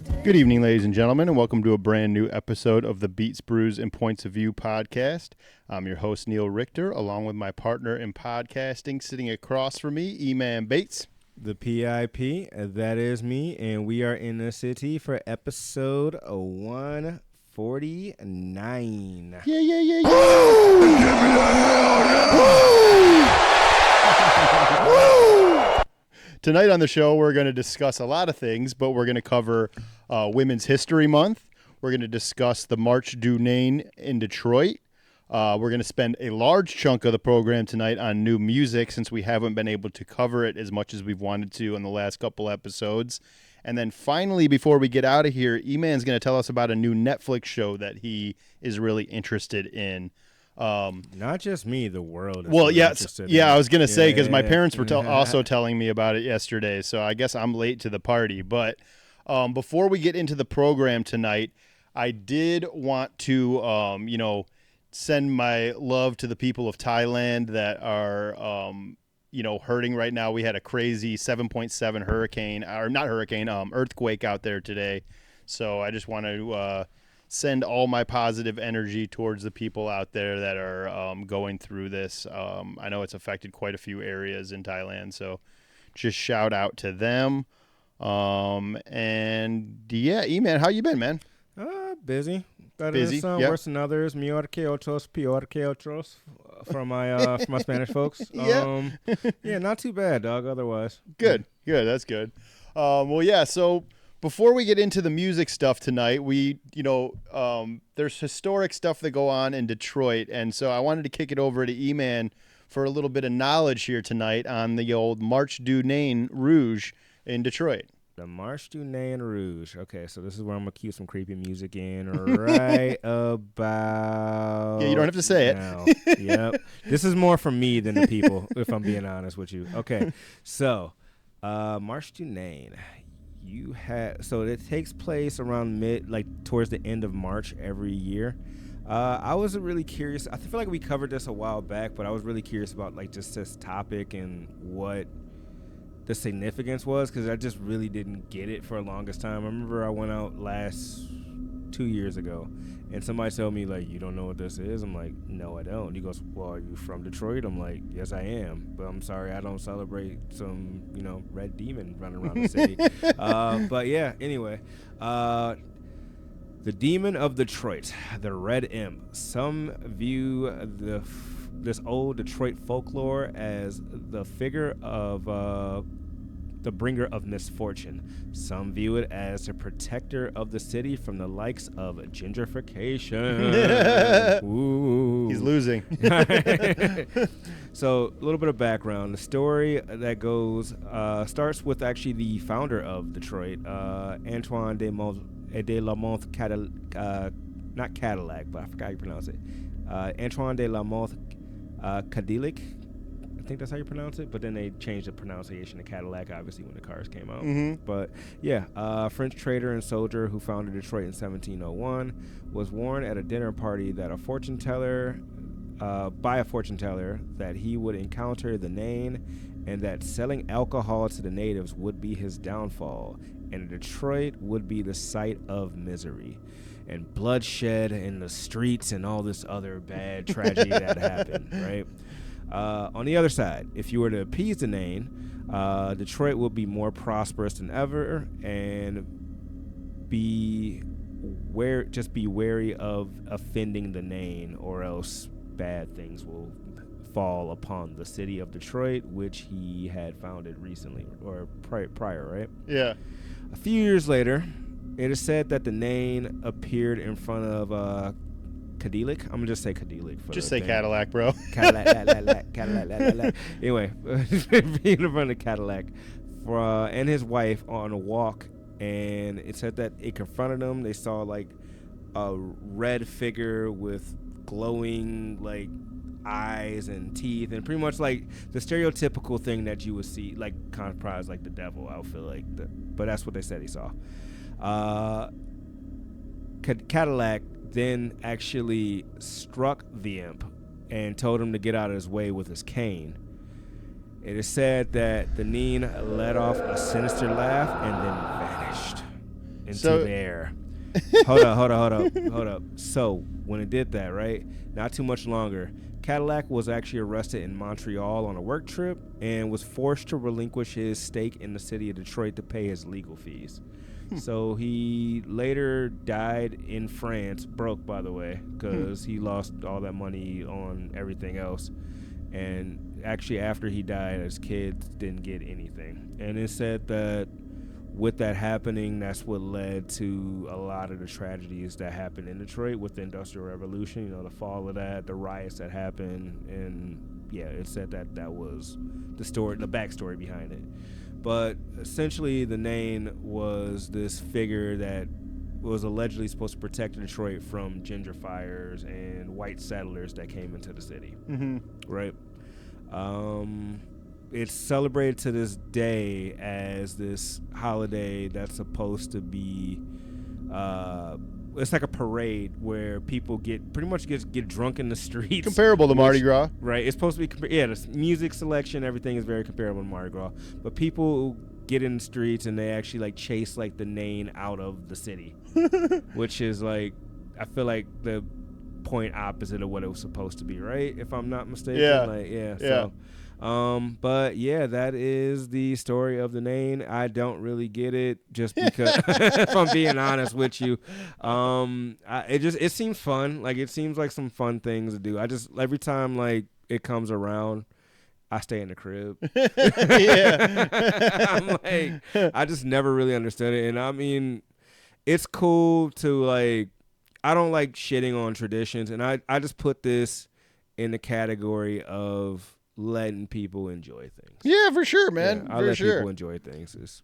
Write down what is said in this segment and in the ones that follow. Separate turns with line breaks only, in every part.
Good evening, ladies and gentlemen, and welcome to a brand new episode of the Beats, Brews, and Points of View podcast. I'm your host, Neil Richter, along with my partner in podcasting, sitting across from me, E-Man Bates.
The PIP, that is me, and we are in the city for episode 149.
Yeah. Tonight on the show, we're going to discuss a lot of things, but we're going to cover Women's History Month. We're going to discuss the Marche Du Nain in Detroit. We're going to spend a large chunk of the program tonight on new music since we haven't been able to cover it as much as we've wanted to in the last couple episodes. And then finally, before we get out of here, E-Man's going to tell us about a new Netflix show that he is really interested in.
Not just me, the world is
interested in. I was going to say, because my parents were also telling me about it yesterday, so I guess I'm late to the party. But before we get into the program tonight, I did want to, send my love to the people of Thailand that are, hurting right now. We had a crazy 7.7 earthquake out there today. So I just want to send all my positive energy towards the people out there that are going through this. I know it's affected quite a few areas in Thailand, so just shout out to them. E-Man, how you been, man?
Busy. Better
Busy,
than some, worse than others. Mejor que otros, peor que otros. From my Spanish folks.
Yeah,
not too bad, dog. Otherwise,
good. That's good. So before we get into the music stuff tonight, there's historic stuff that go on in Detroit, and so I wanted to kick it over to E-Man for a little bit of knowledge here tonight on the old Marche Du Nain Rouge in Detroit.
The Marche Du Nain Rouge. Okay, so this is where I'm going to cue some creepy music in right about
Yeah, you don't have to say
now. Yep. This is more from me than the people, if I'm being honest with you. Okay, so Marche Du Nain. So it takes place around towards the end of March every year. I was really curious. I feel like we covered this a while back, but I was really curious about just this topic and what the significance was, because I just really didn't get it for the longest time. I remember I went out 2 years ago, and somebody told me, you don't know what this is? I'm like, no, I don't. He goes, well, are you from Detroit? I'm like, yes, I am. But I'm sorry, I don't celebrate some, red demon running around the city. But yeah, anyway. The Demon of Detroit, the Red Imp. Some view this old Detroit folklore as the figure of the bringer of misfortune. Some view it as the protector of the city from the likes of gentrification. Ooh.
He's losing.
So a little bit of background. The story that goes starts with actually the founder of Detroit, Antoine de la Mothe not Cadillac, but I forgot how you pronounce it. Antoine de la Mothe Cadillac, I think that's how you pronounce it, but then they changed the pronunciation to Cadillac, obviously, when the cars came out.
Mm-hmm.
But yeah, French trader and soldier who founded Detroit in 1701 was warned at a dinner party that by a fortune teller that he would encounter the Nain, and that selling alcohol to the natives would be his downfall, and Detroit would be the site of misery and bloodshed in the streets and all this other bad tragedy that happened, right? On the other side, if you were to appease the Nain, Detroit will be more prosperous than ever, and be wary of offending the Nain, or else bad things will fall upon the city of Detroit, which he had founded recently, or prior, right?
Yeah.
A few years later, it is said that the Nain appeared in front of Cadillac. I'm gonna just say Cadillac.
Just say Cadillac, bro.
Cadillac. Anyway, being in front of Cadillac and his wife on a walk, and it said that it confronted them. They saw a red figure with glowing eyes and teeth, and pretty much the stereotypical thing that you would see, comprised the devil outfit, but that's what they said he saw. Cadillac then actually struck the imp and told him to get out of his way with his cane. It is said that the Nain let off a sinister laugh and then vanished. into there. Hold up. So when it did that, right? Not too much longer. Cadillac was actually arrested in Montreal on a work trip and was forced to relinquish his stake in the city of Detroit to pay his legal fees. So he later died in France, broke by the way, because he lost all that money on everything else. And actually after he died, his kids didn't get anything. And it said that with that happening, that's what led to a lot of the tragedies that happened in Detroit with the Industrial Revolution, you know, the fall of that, the riots that happened, and yeah, it said that that was the story, the backstory behind it. But essentially, the Nain was this figure that was allegedly supposed to protect Detroit from ginger fires and white settlers that came into the city, right? It's celebrated to this day as this holiday that's supposed to be it's like a parade where people get drunk in the streets,
comparable to Mardi Gras,
right? It's supposed to be the music selection, everything is very comparable to Mardi Gras, but people get in the streets and they actually like chase like the Nain out of the city, which is like, I feel like the point opposite of what it was supposed to be, right? If I'm not mistaken. So but yeah, that is the story of the Nain. I don't really get it, just because if I'm being honest with you. It seems fun. Like, it seems like some fun things to do. I just, every time like it comes around, I stay in the crib. I'm like, I just never really understood it. And I mean, it's cool to like, I don't like shitting on traditions, and I just put this in the category of letting people enjoy things.
Yeah, for sure, man.
I let people enjoy things.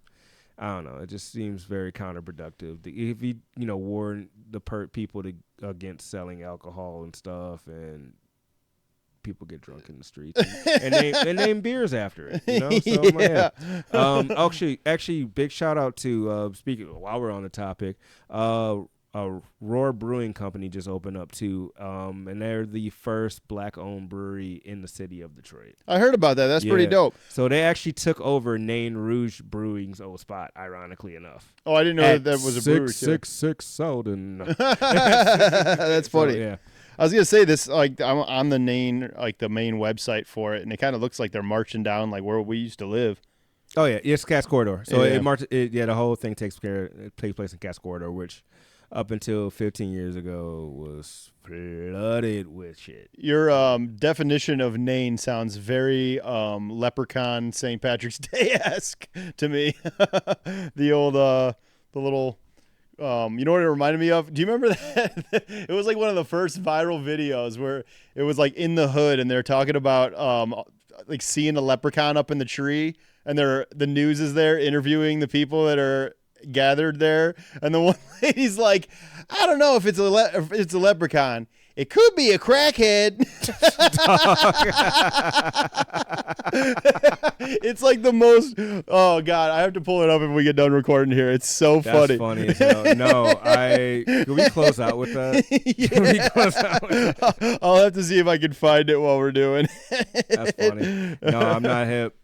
I don't know. It just seems very counterproductive. If you warn the people against selling alcohol and stuff, and people get drunk in the streets and name beers after it. You know, so I'm like, actually, big shout out to speaking while we're on the topic. Roar Brewing Company just opened up too, and they're the first black-owned brewery in the city of Detroit.
I heard about that. That's pretty dope.
So they actually took over Nain Rouge Brewing's old spot, ironically enough.
Oh, I didn't know that was a brewery.
666 Selden.
That's funny.
So, yeah.
I was gonna say this, like, I'm on the Nain, like the main website for it, and it kind of looks like they're marching down like where we used to live.
Oh yeah, it's Cass Corridor. So the whole thing takes place in Cass Corridor, which up until 15 years ago was flooded with shit.
Your definition of Nain sounds very Leprechaun St. Patrick's Day-esque to me. The old, the little, you know what it reminded me of? Do you remember that? It was like one of the first viral videos where it was like in the hood, and they're talking about like seeing a leprechaun up in the tree, and the news is there interviewing the people that are gathered there, and the one lady's like, I don't know if it's a leprechaun. It could be a crackhead. It's like the most. Oh God, I have to pull it up if we get done recording here. It's so funny.
That's funny as hell. No, can we close out with that?
Yeah.
Can we close out with that?
I'll have to see if I can find it while we're doing.
That's funny. No, I'm not hip.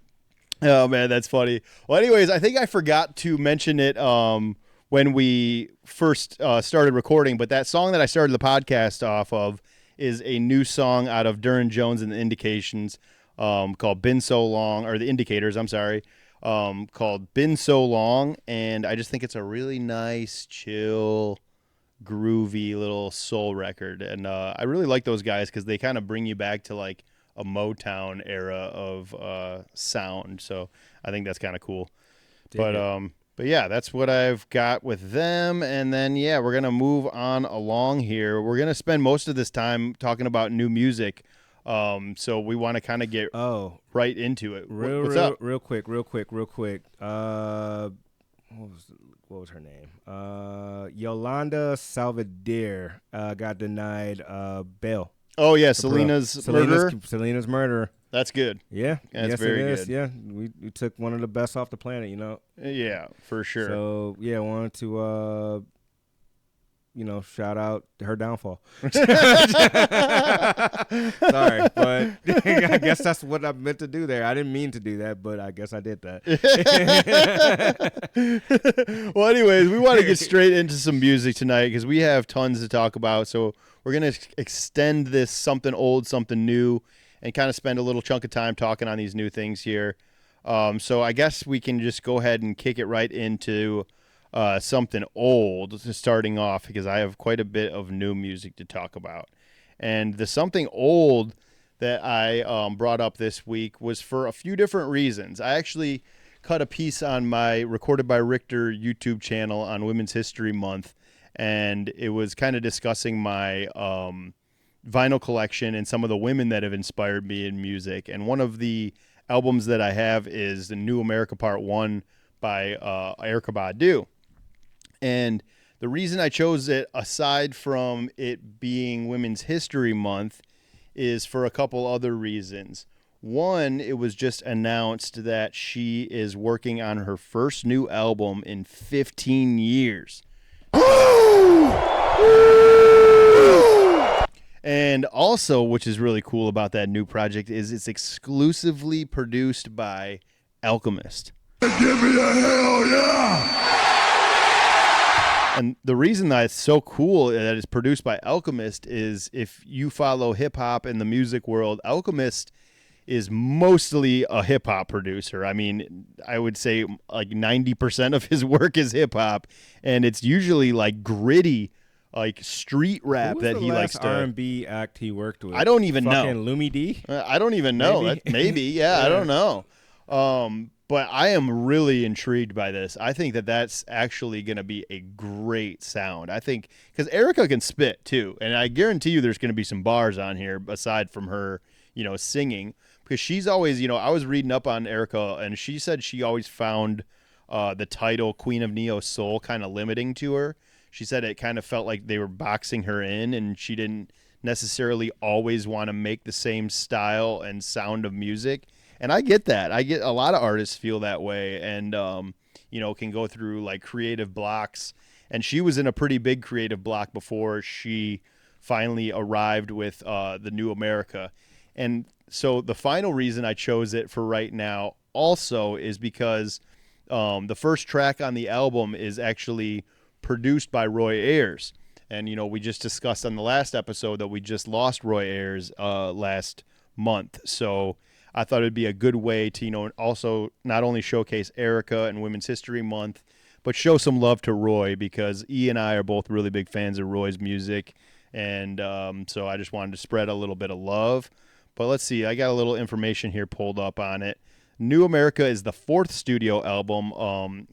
Oh man, that's funny. Well, anyways, I think I forgot to mention it when we first started recording, but that song that I started the podcast off of is a new song out of Duran Jones and the Indications, called "Been So Long," or the Indicators. I'm sorry, called "Been So Long," and I just think it's a really nice, chill, groovy little soul record, and I really like those guys because they kind of bring you back to like a Motown era of sound, so I think that's kind of cool. But yeah, that's what I've got with them, and then we're gonna move on along here. We're gonna spend most of this time talking about new music, so we want to kind of get right into it. What's up?
Real quick. What was her name? Yolanda Salvador got denied bail.
Oh yeah, Selena's
murderer.
That's good.
Yeah,
that's very good.
Yeah, we took one of the best off the planet, you know.
Yeah, for sure.
So yeah, I wanted to shout out her downfall. Sorry, but I guess that's what I meant to do there. I didn't mean to do that, but I guess I did that.
Well, anyways, we want to get straight into some music tonight because we have tons to talk about. So we're going to extend this something old, something new, and kind of spend a little chunk of time talking on these new things here. So I guess we can just go ahead and kick it right into something old starting off because I have quite a bit of new music to talk about. And the something old that I brought up this week was for a few different reasons. I actually cut a piece on my Recorded by Richter YouTube channel on Women's History Month, and it was kind of discussing my vinyl collection and some of the women that have inspired me in music. And one of the albums that I have is the New America Part 1 by Erykah Badu. And the reason I chose it, aside from it being Women's History Month, is for a couple other reasons. One, it was just announced that she is working on her first new album in 15 years. And also, which is really cool about that new project, is it's exclusively produced by Alchemist. Give me a hell yeah! And the reason that it's so cool that it's produced by Alchemist is if you follow hip-hop in the music world, Alchemist is mostly a hip-hop producer. I mean, I would say like 90% of his work is hip-hop, and it's usually like gritty, like street rap that he likes to.
R&B act he worked with?
I don't even know.
Fucking Lumi D?
I don't even know. Maybe yeah, I don't know. But I am really intrigued by this. I think that that's actually going to be a great sound. I think because Erykah can spit too, and I guarantee you there's going to be some bars on here aside from her, singing. Because she's always, I was reading up on Erykah, and she said she always found the title Queen of Neo Soul kind of limiting to her. She said it kind of felt like they were boxing her in, and she didn't necessarily always want to make the same style and sound of music. And I get that. I get a lot of artists feel that way and, can go through like creative blocks. And she was in a pretty big creative block before she finally arrived with the New America. And so the final reason I chose it for right now also is because the first track on the album is actually produced by Roy Ayers. And, we just discussed on the last episode that we just lost Roy Ayers last month. So I thought it'd be a good way to, also not only showcase Erykah and Women's History Month, but show some love to Roy because E and I are both really big fans of Roy's music. And so I just wanted to spread a little bit of love. But let's see. I got a little information here pulled up on it. New America is the fourth studio album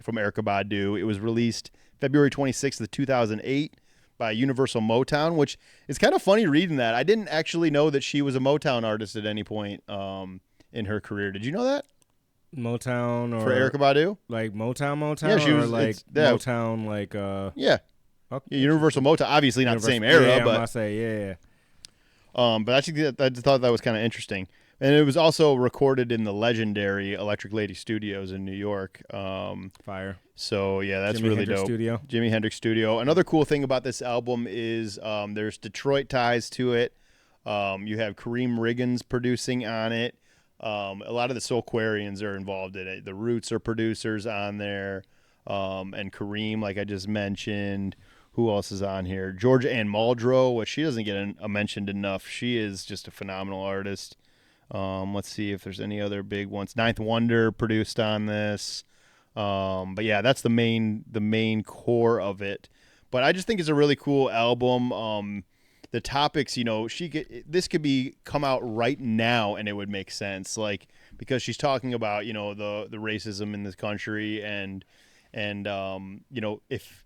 from Erykah Badu. It was released February 26th of 2008 by Universal Motown, which is kind of funny reading that. I didn't actually know that she was a Motown artist at any point in her career. Did you know that?
Motown or
for Erykah Badu?
Like Motown?
Yeah, she was
or like Motown like
yeah.
Okay.
Universal Motown, obviously not the same era,
yeah,
but
I'm gonna say, yeah.
But I thought that was kind of interesting. And it was also recorded in the legendary Electric Lady Studios in New York.
Fire.
So, yeah, that's
Jimi
really
Hendrix
dope.
Studio.
Jimi Hendrix Studio. Another cool thing about this album is there's Detroit ties to it. You have Kareem Riggins producing on it. A lot of the Soulquarians are involved in it. The Roots are producers on there. And Kareem, like I just mentioned. Who else is on here? Georgia Ann Muldrow, which she doesn't get mentioned enough. She is just a phenomenal artist. Let's see if there's any other big ones. Ninth Wonder produced on this. But yeah, that's the main core of it. But I just think it's a really cool album. The topics, this could come out right now and it would make sense, like because she's talking about the racism in this country and if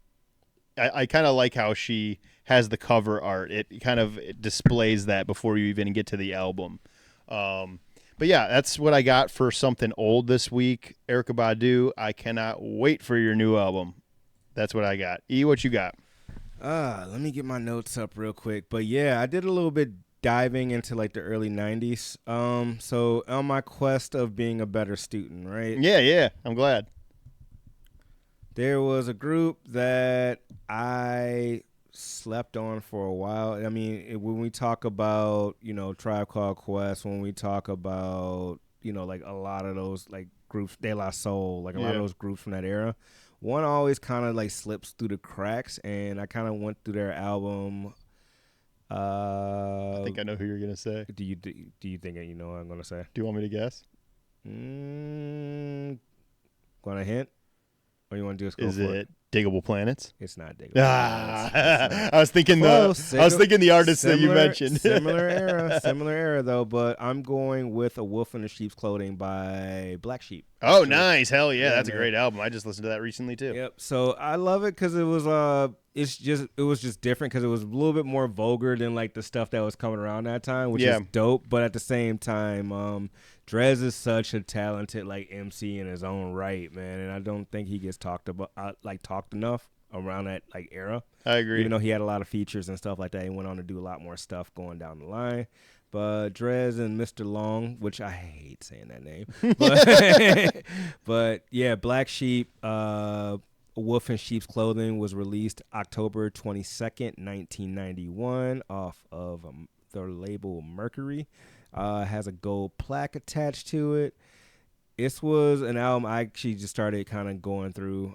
I kind of like how she has the cover art. It kind of displays that before you even get to the album. But yeah, that's what I got for something old this week. Erykah Badu, I cannot wait for your new album. That's what I got. E, what you got?
Let me get my notes up real quick. But yeah, I did a little bit diving into like the early 90s. So on my quest of being a better student, right?
Yeah, I'm glad.
There was a group that I slept on for a while. I mean, when we talk about, Tribe Called Quest, when we talk about, like a lot of those like groups, De La Soul, like a lot of those groups from that era, one always kind of like slips through the cracks, and I kind of went through their album.
I think I know who you're gonna say.
Do you think you know what I'm gonna say?
Do you want me to guess?
Want a hint? Or you want to just go
Is
for
it Diggable Planets?
It's not Diggable Planets. It's not.
I was thinking the artist that you mentioned.
Similar era though. But I'm going with A Wolf in Sheep's Clothing by Black Sheep.
Oh, nice! Hell yeah, that's a great album. I just listened to that recently too.
Yep. So I love it because it was it was just different because it was a little bit more vulgar than like the stuff that was coming around that time, which is dope. But at the same time, Drez is such a talented like MC in his own right, man, and I don't think he gets talked enough around that like era.
I agree.
Even though he had a lot of features and stuff like that, he went on to do a lot more stuff going down the line. But Drez and Mr. Long, which I hate saying that name, but yeah, Black Sheep, A Wolf in Sheep's Clothing was released October 22nd, 1991, off of the label Mercury. Has a gold plaque attached to it. This was an album I actually just started kind of going through.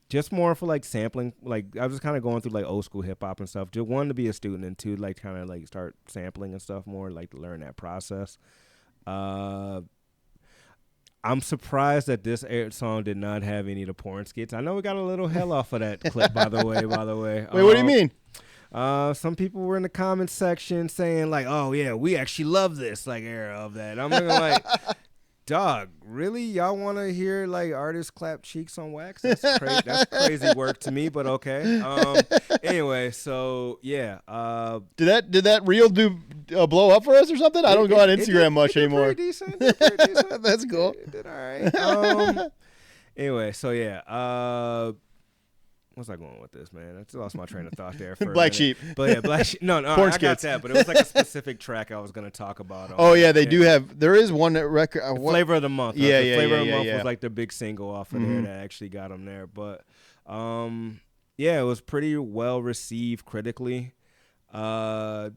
Just more for like sampling. Like I was kind of going through like old school hip hop and stuff. Just wanted to be a student and to like kind of like start sampling and stuff more, like to learn that process. I'm surprised that this song did not have any of the porn skits. I know we got a little hell off of that clip, by the way.
Wait, what do you mean?
Some people were in the comments section saying like, "Oh yeah, we actually love this like era of that." I'm looking like, dog, really? Y'all want to hear like artists clap cheeks on wax? That's crazy. That's crazy work to me, but okay. Anyway, so yeah.
Did that reel blow up for us or something? I don't go on Instagram much anymore.
Pretty decent.
That's cool.
It did all right. Anyway, so yeah. What's I going with this, man? I just lost my train of thought there. For
Black Sheep.
But yeah, Black Sheep. No,
Porn
I
skits.
got that, but it was like a specific track I was going to talk about.
Oh, yeah, they do have. There is one record.
Flavor of the Month.
Yeah,
Flavor of the Month was like the big single off of there that actually got them there. But yeah, it was pretty well received critically. I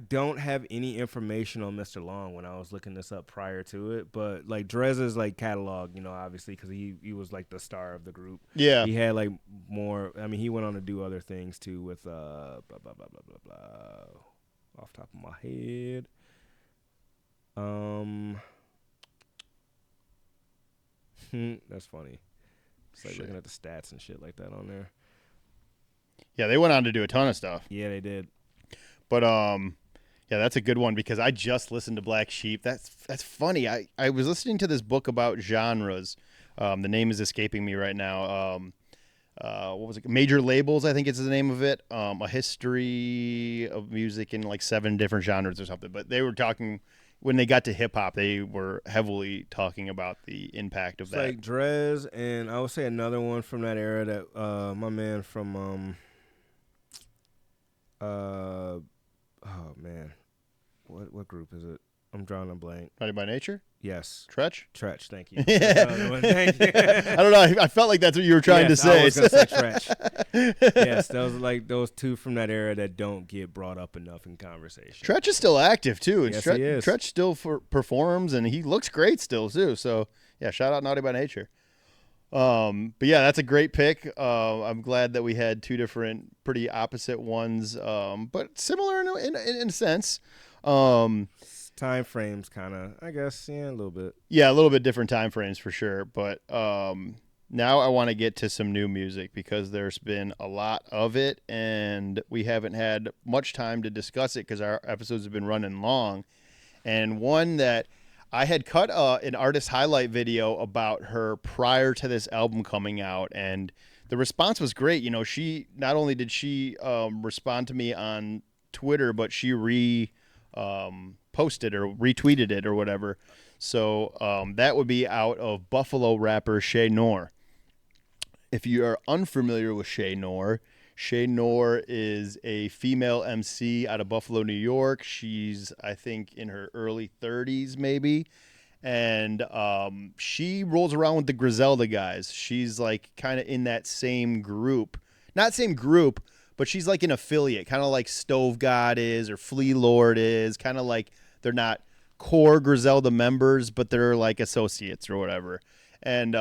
don't have any information on Mr. Long when I was looking this up prior to it, but like Drez's like catalog, obviously because he was like the star of the group. Yeah, he had like more. I mean, he went on to do other things too with blah blah blah blah blah blah. Off top of my head, that's funny. It's like looking at the stats and shit like that on there.
Yeah, they went on to do a ton of stuff.
Yeah, they did.
But yeah, that's a good one because I just listened to Black Sheep. That's funny. I was listening to this book about genres. The name is escaping me right now. What was it? Major Labels, I think is the name of it. A history of music in like 7 different genres or something. But they were talking when they got to hip hop, they were heavily talking about the impact of that.
Like Drez, and I would say another one from that era that my man from oh man, what group is it? I'm drawing a blank.
Naughty by Nature?
Yes.
Tretch,
thank you.
Thank you. I don't know. I felt like that's what you were trying to say.
I was going to say Tretch. Yes, those 2 from that era that don't get brought up enough in conversation.
Tretch is still active, too. And
yes, he is.
Tretch still performs, and he looks great still, too. So, yeah, shout out Naughty by Nature. But, yeah, that's a great pick. I'm glad that we had 2 different pretty opposite ones, but similar in a sense.
Time frames kind of, I guess, yeah, a little bit.
Yeah, a little bit different time frames for sure. But now I want to get to some new music because there's been a lot of it, and we haven't had much time to discuss it because our episodes have been running long. And one that I had cut an artist highlight video about her prior to this album coming out, and the response was great. She not only did she respond to me on Twitter, but she posted or retweeted it or whatever. So that would be out of Buffalo rapper Shay Noor. If you are unfamiliar with Shay Noor is a female MC out of Buffalo, New York. She's, I think, in her early 30s maybe. And she rolls around with the Griselda guys. She's like kind of in that same group. Not same group, but she's like an affiliate, kind of like Stove God is or Flea Lord is, kind of like they're not core Griselda members, but they're like associates or whatever. And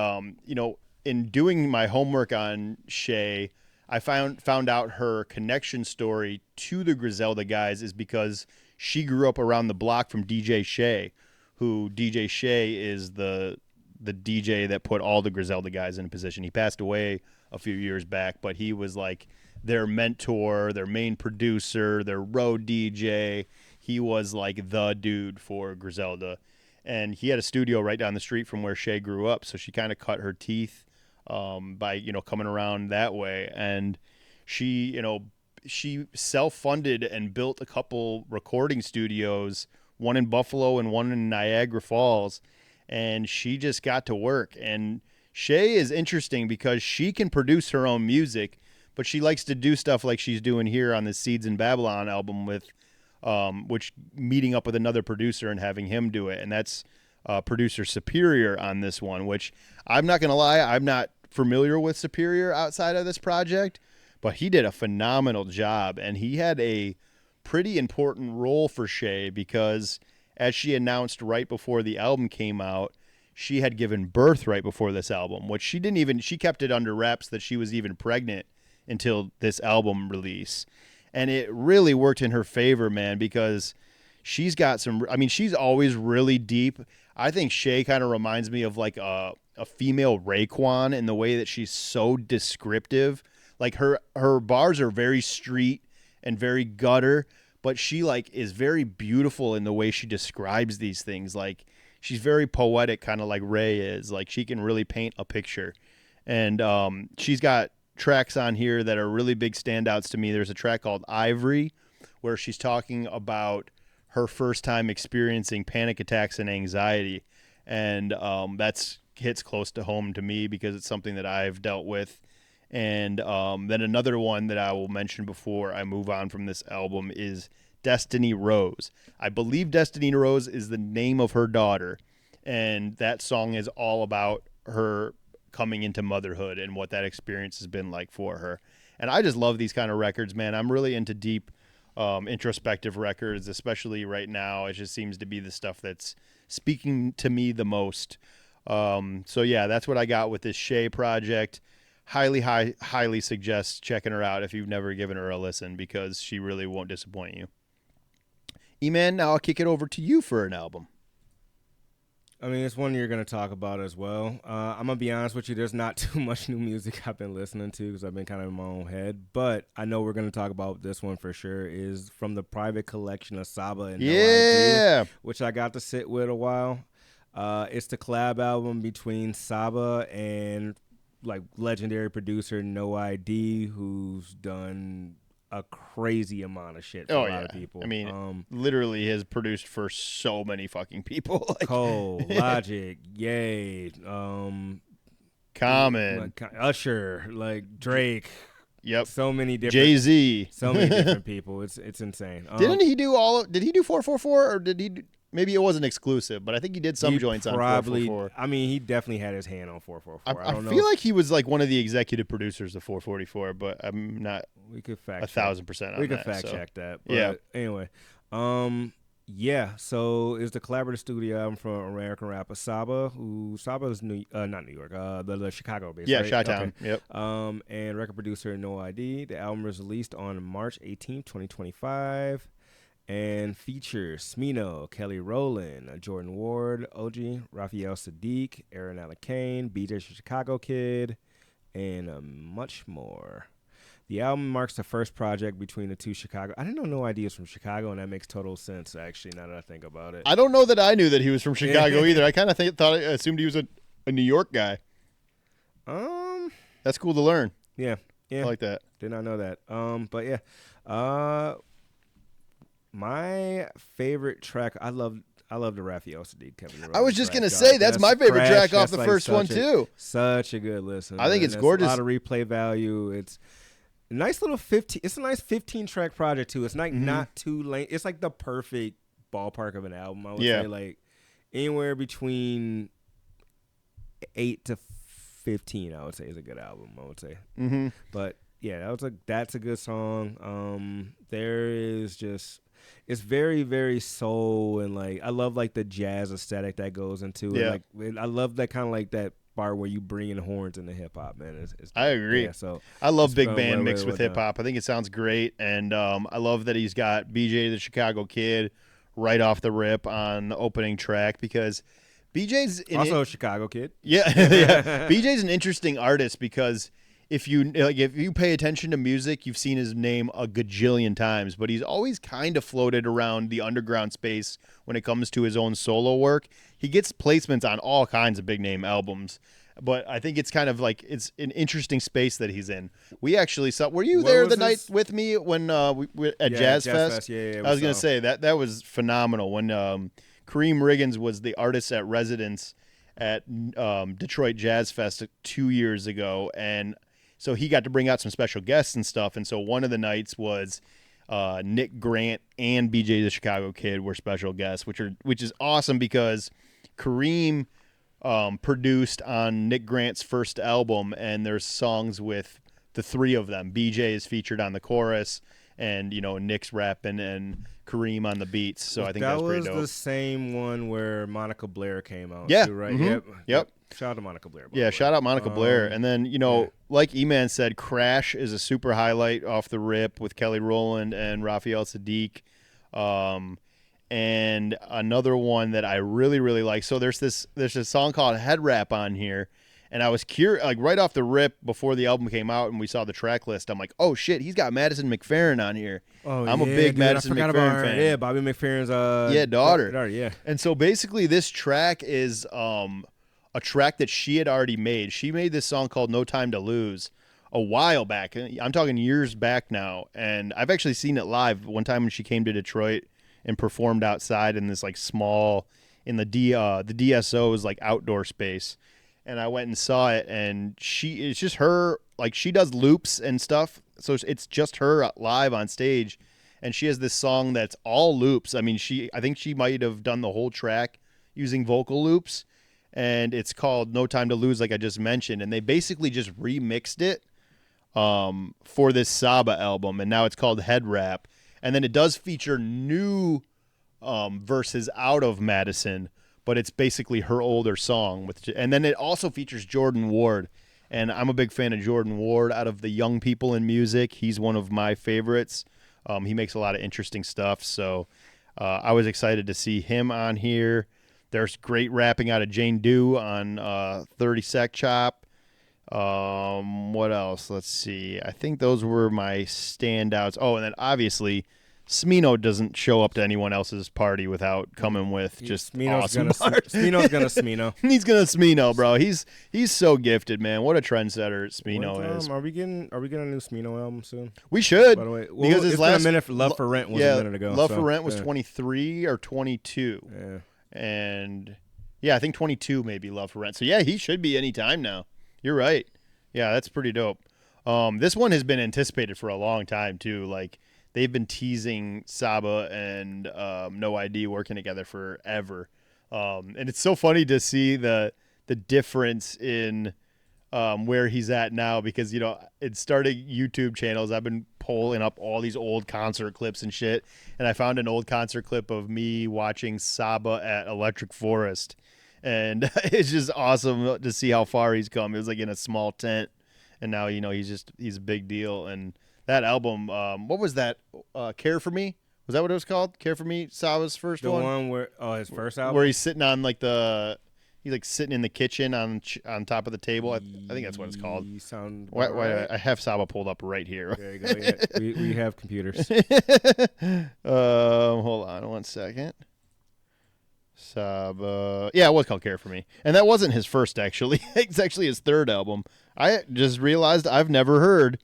in doing my homework on Shay, I found out her connection story to the Griselda guys is because she grew up around the block from DJ Shay, who DJ Shay is the DJ that put all the Griselda guys in a position. He passed away a few years back, but he was like their mentor, their main producer, their road DJ. He was like the dude for Griselda. And he had a studio right down the street from where Shay grew up, so she kind of cut her teeth by coming around that way. And she self-funded and built a couple recording studios, one in Buffalo and one in Niagara Falls, and she just got to work. And Shay is interesting because she can produce her own music, but she likes to do stuff like she's doing here on the Seeds in Babylon album with which meeting up with another producer and having him do it. And that's producer Superior on this one, which I'm not going to lie, I'm not familiar with Superior outside of this project, but he did a phenomenal job. And he had a pretty important role for Shay because as she announced right before the album came out, she had given birth right before this album, which she kept it under wraps that she was even pregnant until this album release. And it really worked in her favor, man, because she's always really deep. I think Shay kind of reminds me of like a female Raekwon in the way that she's so descriptive. Like her bars are very street and very gutter, but she like is very beautiful in the way she describes these things. Like she's very poetic, kind of like Ray is. Like she can really paint a picture. And she's got tracks on here that are really big standouts to me. There's a track called Ivory where she's talking about her first time experiencing panic attacks and anxiety. And that's hits close to home to me because it's something that I've dealt with. And then another one that I will mention before I move on from this album is Destiny Rose. I believe Destiny Rose is the name of her daughter. And that song is all about her coming into motherhood and what that experience has been like for her. And I just love these kind of records, man. I'm really into deep introspective records, especially right now. It just seems to be the stuff that's speaking to me the most. So yeah, that's what I got with this Shay project. Highly suggest checking her out if you've never given her a listen because she really won't disappoint you. E-Man, now I'll kick it over to you for an album.
I mean, it's one you're going to talk about as well. I'm going to be honest with you. There's not too much new music I've been listening to because I've been kind of in my own head. But I know we're going to talk about this one for sure. Is from the private collection of Saba and No ID, which I got to sit with a while. It's the collab album between Saba and like legendary producer No ID, who's done a crazy amount of shit for a lot of people.
I mean, literally has produced for so many fucking people. Like
Cole, Logic, Ye,
Common,
Usher, like Drake.
Yep.
So many different
Jay-Z.
So many different people. It's insane.
Did he do 444 or did he maybe it wasn't exclusive, but I think he did some joints on 444.
I mean, he definitely had his hand on 444.
I feel like he was like one of the executive producers of 444, but I'm not
we could fact
1,000% on
we could
that,
fact check that. But
yeah.
Anyway, yeah. So it's the collaborative studio album from American rapper Saba, who Saba is not New York, the Chicago based.
Yeah,
right?
Chi-Town.
Okay.
Yep.
And record producer No ID. The album was released on March 18th, 2025. And features Smino, Kelly Rowland, Jordan Ward, OG, Raphael Sadiq, Aaron Alakane, BJ Chicago Kid, and much more. The album marks the first project between the two Chicago. I didn't know No Ideas from Chicago, and that makes total sense, actually, now that I think about it.
I don't know that I knew that he was from Chicago either. I kind of assumed he was a New York guy. That's cool to learn.
Yeah.
I like that.
Did not know that. But yeah. My favorite track, I love the Raphael Sadiq Kevin.
I was just gonna say that's my favorite track off the first one too.
Such a good listen.
I think it's gorgeous.
A lot of replay value. It's a nice little 15. It's a nice 15-track project too. It's like not too late. It's like the perfect ballpark of an album. I would say like anywhere between 8 to 15. I would say is a good album. I would say.
Mm-hmm.
But yeah, that's a good song. There is just it's very very soul and like I love like the jazz aesthetic that goes into it.
Yeah.
Like I love that kind of like that part where you bring in horns into hip hop, man. It's
I
dope.
agree.
Yeah, so
I love
it's
big
gone
band
way,
mixed
way,
with
way
hip hop. I think it sounds great, and I love that he's got BJ the Chicago Kid right off the rip on the opening track because BJ's
also a Chicago kid.
yeah, yeah. BJ's an interesting artist because if you pay attention to music, you've seen his name a gajillion times, but he's always kind of floated around the underground space when it comes to his own solo work. He gets placements on all kinds of big name albums, but I think it's kind of like it's an interesting space that he's in. We actually saw. Were you
What
there
was
the night
his-
we when we at
Yeah,
Jazz
Jazz
Fest?
Fest, yeah,
I was
we
gonna
saw.
say that was phenomenal when Kareem Riggins was the artist at residence at Detroit Jazz Fest 2 years ago, and so he got to bring out some special guests and stuff. And so one of the nights was Nick Grant and BJ the Chicago Kid were special guests, which is awesome because Kareem produced on Nick Grant's first album, and there's songs with the three of them. BJ is featured on the chorus, and Nick's rapping and Kareem on the beats. So I think
that
that's pretty
was
dope.
the same one where Monica Blair came out.
Yeah.
too, right.
Mhm. Yep.
Shout out to Monica Blair. by
Yeah,
the way.
shout out Monica Blair. And then,
yeah.
like E-Man said, Crash is a super highlight off the rip with Kelly Rowland and Raphael Sadiq. And another one that I really, really like. So there's a song called Head Wrap on here. And I was curious, like right off the rip before the album came out and we saw the track list, I'm like, oh shit, he's got Madison McFerrin on here.
Oh,
I'm a
yeah,
big
dude,
Madison
I forgot
McFerrin
about her.
fan.
Yeah, Bobby McFerrin's
daughter.
Yeah.
And so basically this track is a track that she had already made. She made this song called No Time to Lose a while back. I'm talking years back now. And I've actually seen it live one time when she came to Detroit and performed outside in this like small, in the DSO's like outdoor space. And I went and saw it, and it's just her, like she does loops and stuff. So it's just her live on stage. And she has this song that's all loops. I mean, I think she might have done the whole track using vocal loops. And it's called No Time to Lose, like I just mentioned. And they basically just remixed it for this Saba album. And now it's called Head Wrap. And then it does feature new verses out of Madison, but it's basically her older song. And then it also features Jordan Ward. And I'm a big fan of Jordan Ward out of the young people in music. He's one of my favorites. He makes a lot of interesting stuff. So I was excited to see him on here. There's great rapping out of Jane Doe on 30 Sec Chop. What else? Let's see. I think those were my standouts. Oh, and then obviously Smino doesn't show up to anyone else's party without coming with just awesome bars.
Smino's gonna Smino.
He's gonna Smino, bro. He's so gifted, man. What a trendsetter Smino is.
Are we getting a new Smino album soon?
We should.
By the way,
Because his
it's
last
been a minute. Love for Rent was a minute ago.
Love
so,
for Rent was
yeah.
23 or 22.
Yeah.
And yeah, I think 22 maybe Love for Rent. So yeah, he should be any time now. You're right. Yeah, that's pretty dope. This one has been anticipated for a long time too. Like they've been teasing Saba and No ID working together forever. And it's so funny to see the difference in where he's at now because, in starting YouTube channels, I've been pulling up all these old concert clips and shit. And I found an old concert clip of me watching Saba at Electric Forest. And it's just awesome to see how far he's come. It was like in a small tent. And now, he's a big deal. And that album, what was that? Care for Me? Was that what it was called? Care for Me, Saba's first
The
one?
one where his first album,
Where he's sitting on like he's like sitting in the kitchen on top of the table. I think that's what it's called.
You sound
Why,
right.
I have Saba pulled up right here.
There you go. Yeah. we have computers.
Hold on one second. Saba. Yeah, it was called Care for Me. And that wasn't his first, actually. It's actually his third album. I just realized I've never heard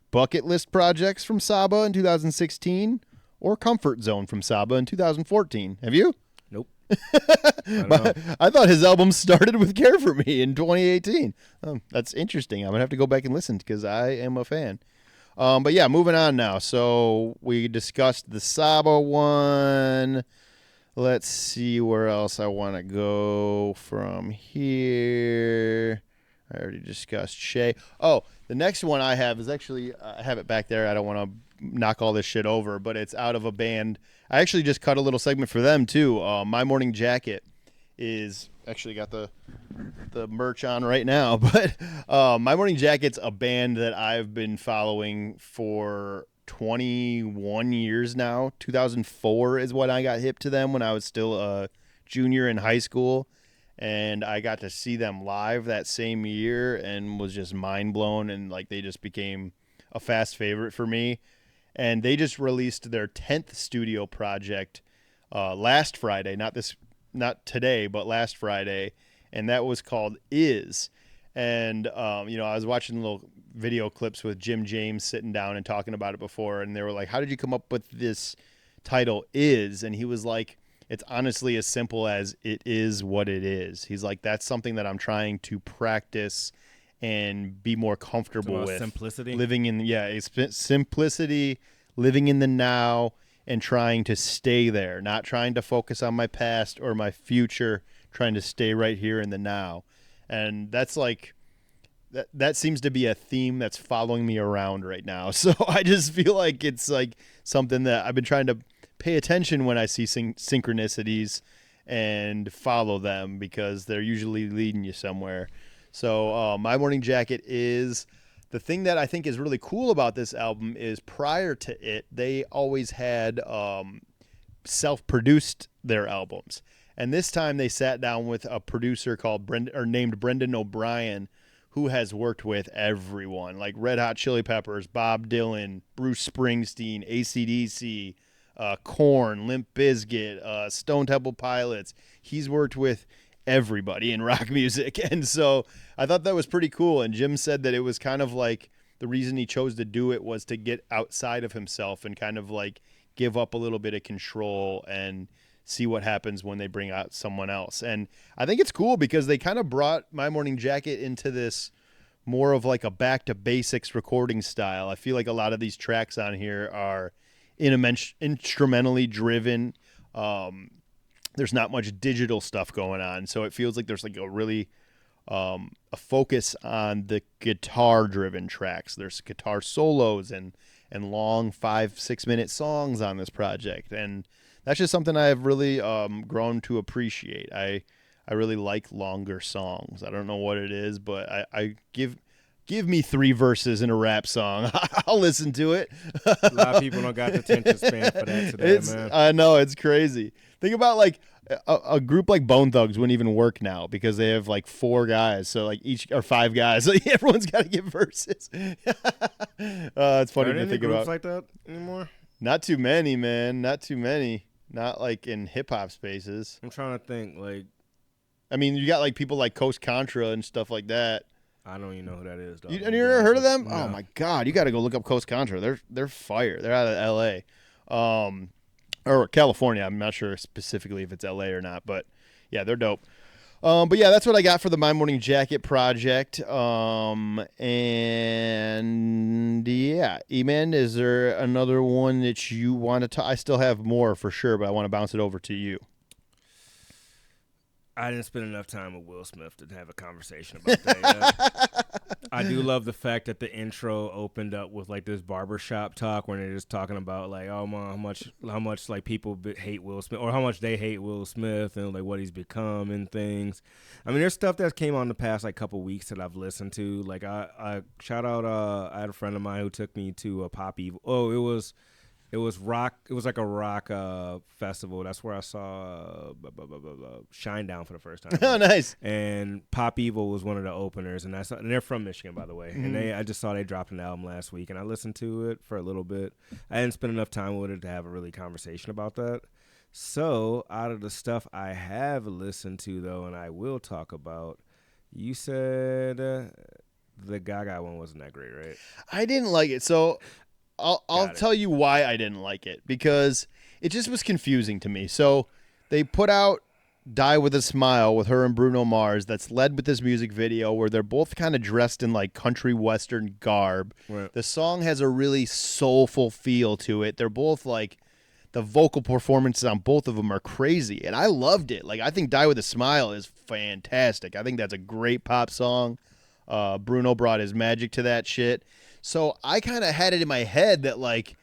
Bucket List Projects from Saba in 2016 or Comfort Zone from Saba in 2014. Have you?
Nope. I
thought his album started with Care for Me in 2018. That's interesting. I'm going to have to go back and listen because I am a fan. But yeah, moving on now. So we discussed the Saba one. Let's see where else I want to go from here. I already discussed Shay. Oh, the next one I have is actually I have it back there. I don't want to knock all this shit over, but it's out of a band. I actually just cut a little segment for them too. My Morning Jacket is actually got the merch on right now, but My Morning Jacket's a band that I've been following for 21 years now. 2004 is when I got hip to them when I was still a junior in high school. And I got to see them live that same year and was just mind blown. And like they just became a fast favorite for me. And they just released their 10th studio project last Friday, not today, but last Friday. And that was called Is. And, I was watching little video clips with Jim James sitting down and talking about it before. And they were like, how did you come up with this title Is? And he was like, it's honestly as simple as it is what it is. He's like, that's something that I'm trying to practice and be more comfortable with.
Simplicity.
Simplicity, living in the now and trying to stay there, not trying to focus on my past or my future, trying to stay right here in the now. And that's like, that seems to be a theme that's following me around right now. So I just feel like it's like something that I've been trying to pay attention when I see synchronicities and follow them because they're usually leading you somewhere. So My Morning Jacket is the thing that I think is really cool about this album is prior to it, they always had self-produced their albums. And this time they sat down with a producer named Brendan O'Brien, who has worked with everyone like Red Hot Chili Peppers, Bob Dylan, Bruce Springsteen, AC/DC, Korn, Limp Bizkit, Stone Temple Pilots. He's worked with everybody in rock music. And so I thought that was pretty cool. And Jim said that it was kind of like the reason he chose to do it was to get outside of himself and kind of like give up a little bit of control and see what happens when they bring out someone else. And I think it's cool because they kind of brought My Morning Jacket into this more of like a back to basics recording style. I feel like a lot of these tracks on here are instrumentally driven. There's not much digital stuff going on, so it feels like there's like a really a focus on the guitar driven tracks. There's guitar solos and long 5-6 minute songs on this project, and that's just something I've really grown to appreciate. I really like longer songs. I don't know what it is, but I give me 3 verses in a rap song. I'll listen to it.
A lot of people don't got the attention span for that today, man.
I know, it's crazy. Think about like a group like Bone Thugs wouldn't even work now because they have like 4 guys, so like each or 5 guys. So everyone's got to give verses. It's funny to think about.
Like that anymore?
Not too many, man. Not too many. Not like in hip hop spaces.
I'm trying to think. Like,
I mean, you got like people like Coast Contra and stuff like that.
I don't even know who that is.
You ever heard of them?
No.
Oh my God, you got to go look up Coast Contra. They're fire. They're out of L.A. Or California. I'm not sure specifically if it's L.A. or not, but yeah, they're dope. But yeah, that's what I got for the My Morning Jacket project. And yeah, E-Man, is there another one that you want to I still have more for sure, but I want to bounce it over to you.
I didn't spend enough time with Will Smith to have a conversation about that. I do love the fact that the intro opened up with like this barbershop talk when they're just talking about like, oh man, how much like people hate Will Smith or how much they hate Will Smith and like what he's become and things. I mean, there's stuff that came on the past like couple weeks that I've listened to. Like I shout out, I had a friend of mine who took me to a Pop Evil. Oh, it was rock. It was like a rock festival. That's where I saw Shinedown for the first time.
Oh, nice.
And Pop Evil was one of the openers, and and they're from Michigan, by the way.
Mm-hmm.
And I just saw they dropped an album last week, and I listened to it for a little bit. I didn't spend enough time with it to have a really conversation about that. So out of the stuff I have listened to, though, and I will talk about, you said the Gaga one wasn't that great, right?
I didn't like it. So I'll tell you why I didn't like it, because it just was confusing to me. So they put out Die With a Smile with her and Bruno Mars that's led with this music video where they're both kind of dressed in like country western garb. Right. The song has a really soulful feel to it. They're both like, the vocal performances on both of them are crazy, and I loved it. Like, I think Die With a Smile is fantastic. I think that's a great pop song. Bruno brought his magic to that shit. So I kind of had it in my head that like,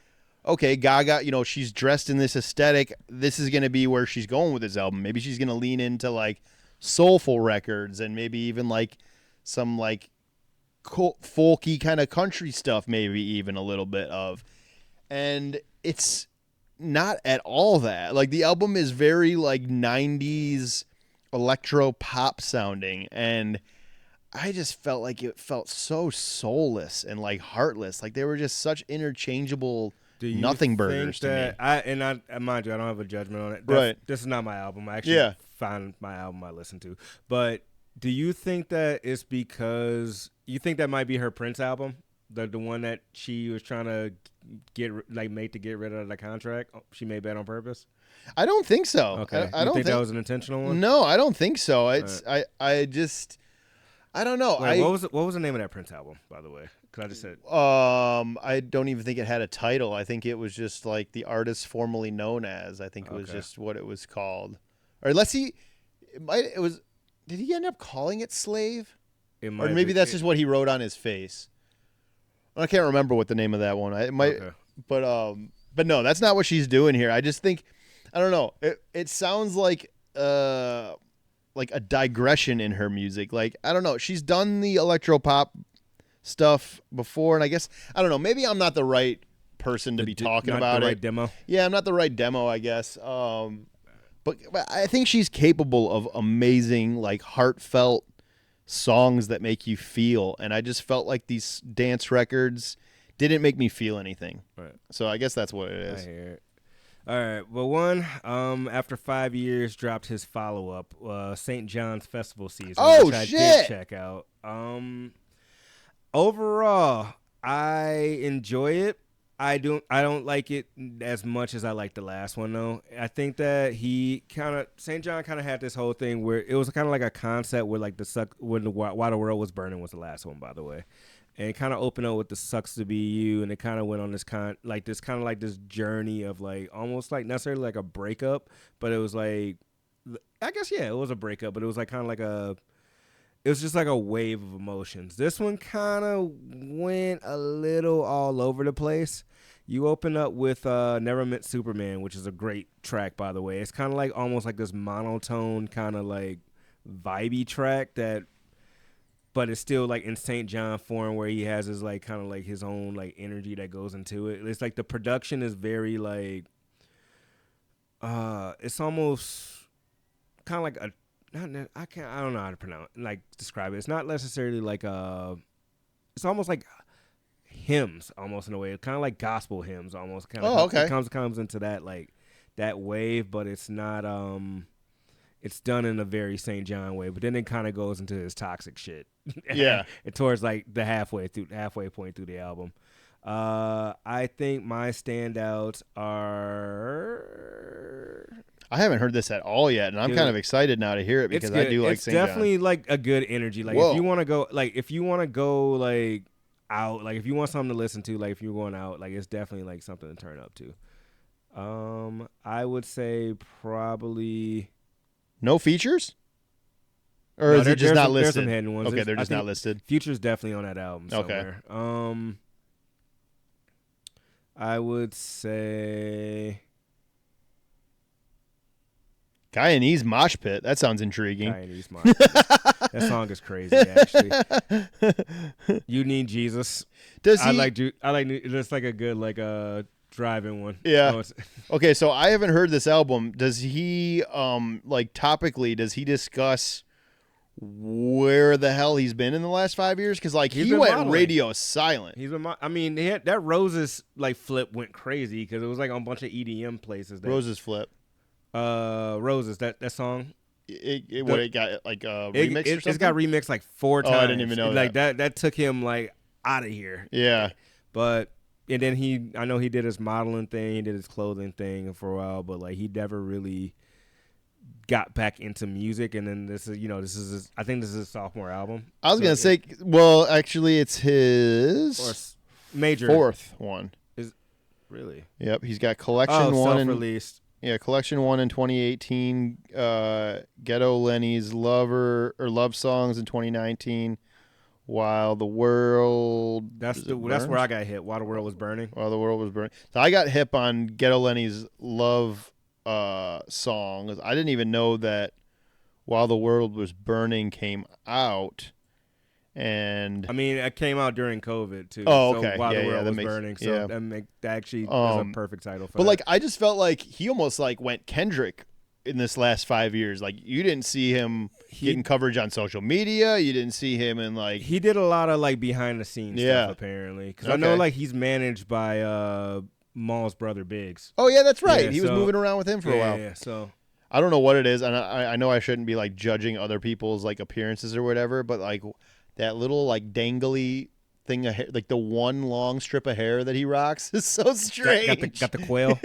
okay, Gaga, she's dressed in this aesthetic. This is going to be where she's going with this album. Maybe she's going to lean into like soulful records and maybe even like some like folky kind of country stuff, maybe even a little bit of. And it's not at all that. Like the album is very like 90s electro pop sounding, and I just felt like it felt so soulless and like heartless. Like they were just such interchangeable nothing burgers to me.
Mind you, I don't have a judgment on it.
Right.
This is not my album. I actually found my album I listened to. But do you think that it's because you think that might be her Prince album, the one that she was trying to make to get rid of the contract? She made that on purpose.
I don't think so.
Okay,
I don't
think that was an intentional one.
No, I don't think so. It's I don't know.
Wait, what was the name of that Prince album, by the way? Because I just said.
I don't even think it had a title. I think it was just like the artist formerly known as. I think it was just what it was called. Or let's see. It was. Did he end up calling it Slave? Or maybe that's just what he wrote on his face. I can't remember what the name of that one. It might. Okay. But no, that's not what she's doing here. I just think, I don't know. It sounds like a digression in her music. Like, I don't know. She's done the electro pop stuff before, and I guess, I don't know. Maybe I'm not the right person to be talking about it.
Not the right demo?
Yeah, I'm not the right demo, I guess. But I think she's capable of amazing, like, heartfelt songs that make you feel. And I just felt like these dance records didn't make me feel anything. Right. So I guess that's what it is.
I hear it. All right. Well, one, after 5 years, dropped his follow-up, St. John's Festival Season.
Oh,
which
shit!
I did check out. Overall, I enjoy it. I don't like it as much as I like the last one, though. I think that St. John kind of had this whole thing where it was kind of like a concept where like when Why the World Was Burning was the last one, by the way. And it kind of opened up with the Sucks to Be You, and it kind of went on this this journey of like almost like necessarily like a breakup, but it was like, I guess, yeah, it was a breakup, but it was like kind of it was just like a wave of emotions. This one kind of went a little all over the place. You open up with Never Met Superman, which is a great track, by the way. It's kind of like almost like this monotone kind of like vibey track but it's still like in St. John form where he has his like kind of like his own like energy that goes into it. It's like the production is very like it's almost kind of like a I don't know how to describe it. It's not necessarily like it's almost like hymns almost in a way. It's kind of like gospel hymns almost.
Okay.
It comes into that like that wave, but it's not it's done in a very St. John way, but then it kind of goes into his toxic shit.
Yeah.
Towards like the halfway point through the album. I think my standouts are.
I haven't heard this at all yet, and I'm kind of excited now to hear it because I do like St. John.
It's definitely like a good energy. Like if you want to go like out, like if you want something to listen to, like if you're going out, like it's definitely like something to turn up to. I would say probably.
No features? Or is it just not listed?
There's some hidden ones.
Okay, they're just not listed.
Future's definitely on that album somewhere. Okay. I would say
Guyanese Mosh Pit. That sounds intriguing.
Guyanese Mosh Pit. That song is crazy, actually. You Need Jesus. I like it's like a good like driving one.
Yeah. Okay, so I haven't heard this album. Does he like topically does he discuss where the hell he's been in the last 5 years? Because like he went modeling. Radio silent.
He's been. I mean, that Roses like flip went crazy because it was like on a bunch of EDM places.
Roses flip.
Roses. That song.
It got like remixed or something?
It's got remixed like 4 times.
I didn't even know
like that took him like out of here.
Yeah.
But. And then I know he did his modeling thing, he did his clothing thing for a while, but like he never really got back into music. And then I think this is his sophomore album.
I was gonna say, well, actually, it's his
major
4th one.
Is really?
Yep, he's got Collection 1
self-released.
Collection 1 in 2018. Ghetto Lenny's Love Songs in 2019. While the World
That's
Burns?
where I got hit. While the World Was Burning.
While the World Was Burning. So I got hip on Ghetto Lenny's Love song. I didn't even know that While the World Was Burning came out. And
I mean, it came out during COVID too.
oh,
So
okay.
While the World
that
Was
makes,
Burning. So
yeah.
that actually is a perfect title for
But
that.
like, I just felt like he almost like went Kendrick in this last 5 years. Like, you didn't see him getting coverage on social media. You didn't see him in like.
He did a lot of like behind the scenes stuff apparently. Because I know like he's managed by Maul's brother Biggs.
Oh yeah, that's right.
Yeah,
he was moving around with him for a while.
Yeah. So
I don't know what it is, and I know I shouldn't be like judging other people's like appearances or whatever, but like that little like dangly thing of hair, like the one long strip of hair that he rocks is so strange.
Got the quail,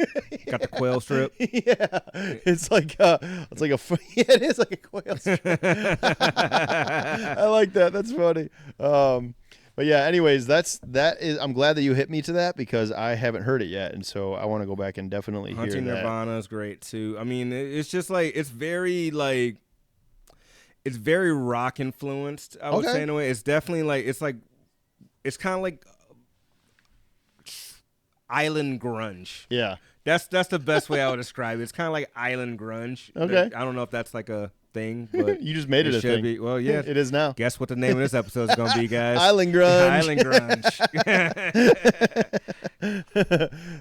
got the quail strip.
Yeah, it's like yeah, it is like a quail strip. I like that. That's funny. But yeah, anyways, that is. I'm glad that you hit me to that because I haven't heard it yet, and so I want to go back and definitely
Hunting
hear that.
Nirvana is great too. I mean, it's just like it's very rock influenced. I would say in a way, it's definitely like it's kind of like island grunge.
Yeah,
that's the best way I would describe it. It's kind of like island grunge.
Okay,
I don't know if that's like a thing, but
you just made it a
should
thing.
be. Well, yeah,
it is now.
Guess what the name of this episode is going to be, guys?
Island grunge.
Island grunge.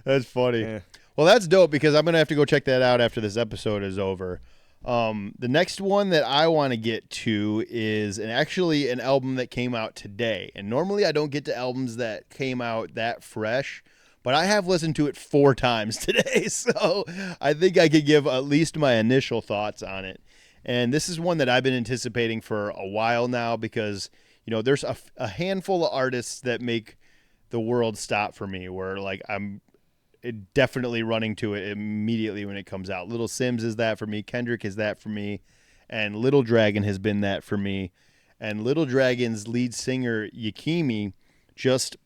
That's funny.
Yeah.
Well, that's dope because I'm gonna have to go check that out after this episode is over. The next one that I want to get to is actually an album that came out today. And normally I don't get to albums that came out that fresh, but I have listened to it 4 times today, so I think I could give at least my initial thoughts on it. And this is one that I've been anticipating for a while now because, you know, there's a handful of artists that make the world stop for me where, like, I'm definitely running to it immediately when it comes out. Little Sims is that for me. Kendrick is that for me. And Little Dragon has been that for me. And Little Dragon's lead singer, Yakimi, just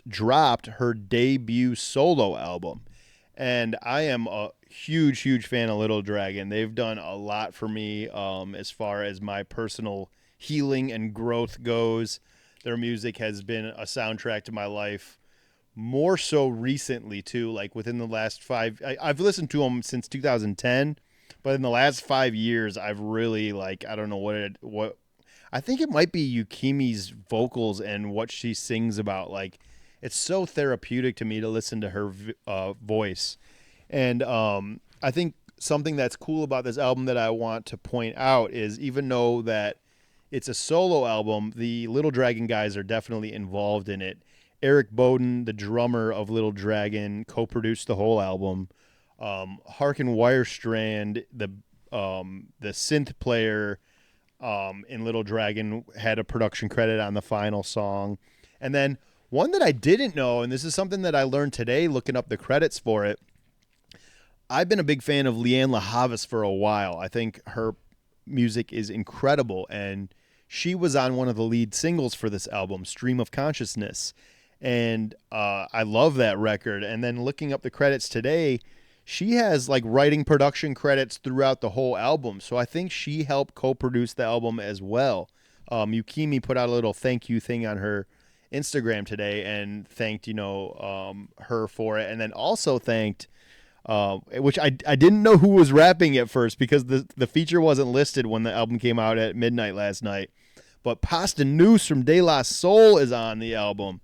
dropped her debut solo album. And I am a huge, huge fan of Little Dragon. They've done a lot for me as far as my personal healing and growth goes. Their music has been a soundtrack to my life. More so recently, too, like within the last 5... I've listened to them since 2010, but in the last 5 years, I've really, like, I don't know what... I think it might be Yukimi's vocals and what she sings about. Like, it's so therapeutic to me to listen to her voice. And I think something that's cool about this album that I want to point out is even though that it's a solo album, the Little Dragon guys are definitely involved in it. Eric Bowden, the drummer of Little Dragon, co-produced the whole album. Harkin Wirestrand, the synth player in Little Dragon, had a production credit on the final song. And then one that I didn't know, and this is something that I learned today looking up the credits for it, I've been a big fan of Leanne LaHavas for a while. I think her music is incredible, and she was on one of the lead singles for this album, Stream of Consciousness. And I love that record. And then looking up the credits today, she has like writing production credits throughout the whole album. So I think she helped co-produce the album as well. Yukimi put out a little thank you thing on her Instagram today and thanked, her for it. And then also thanked, which I didn't know who was rapping at first because the feature wasn't listed when the album came out at midnight last night. But Pasta Noose from De La Soul is on the album.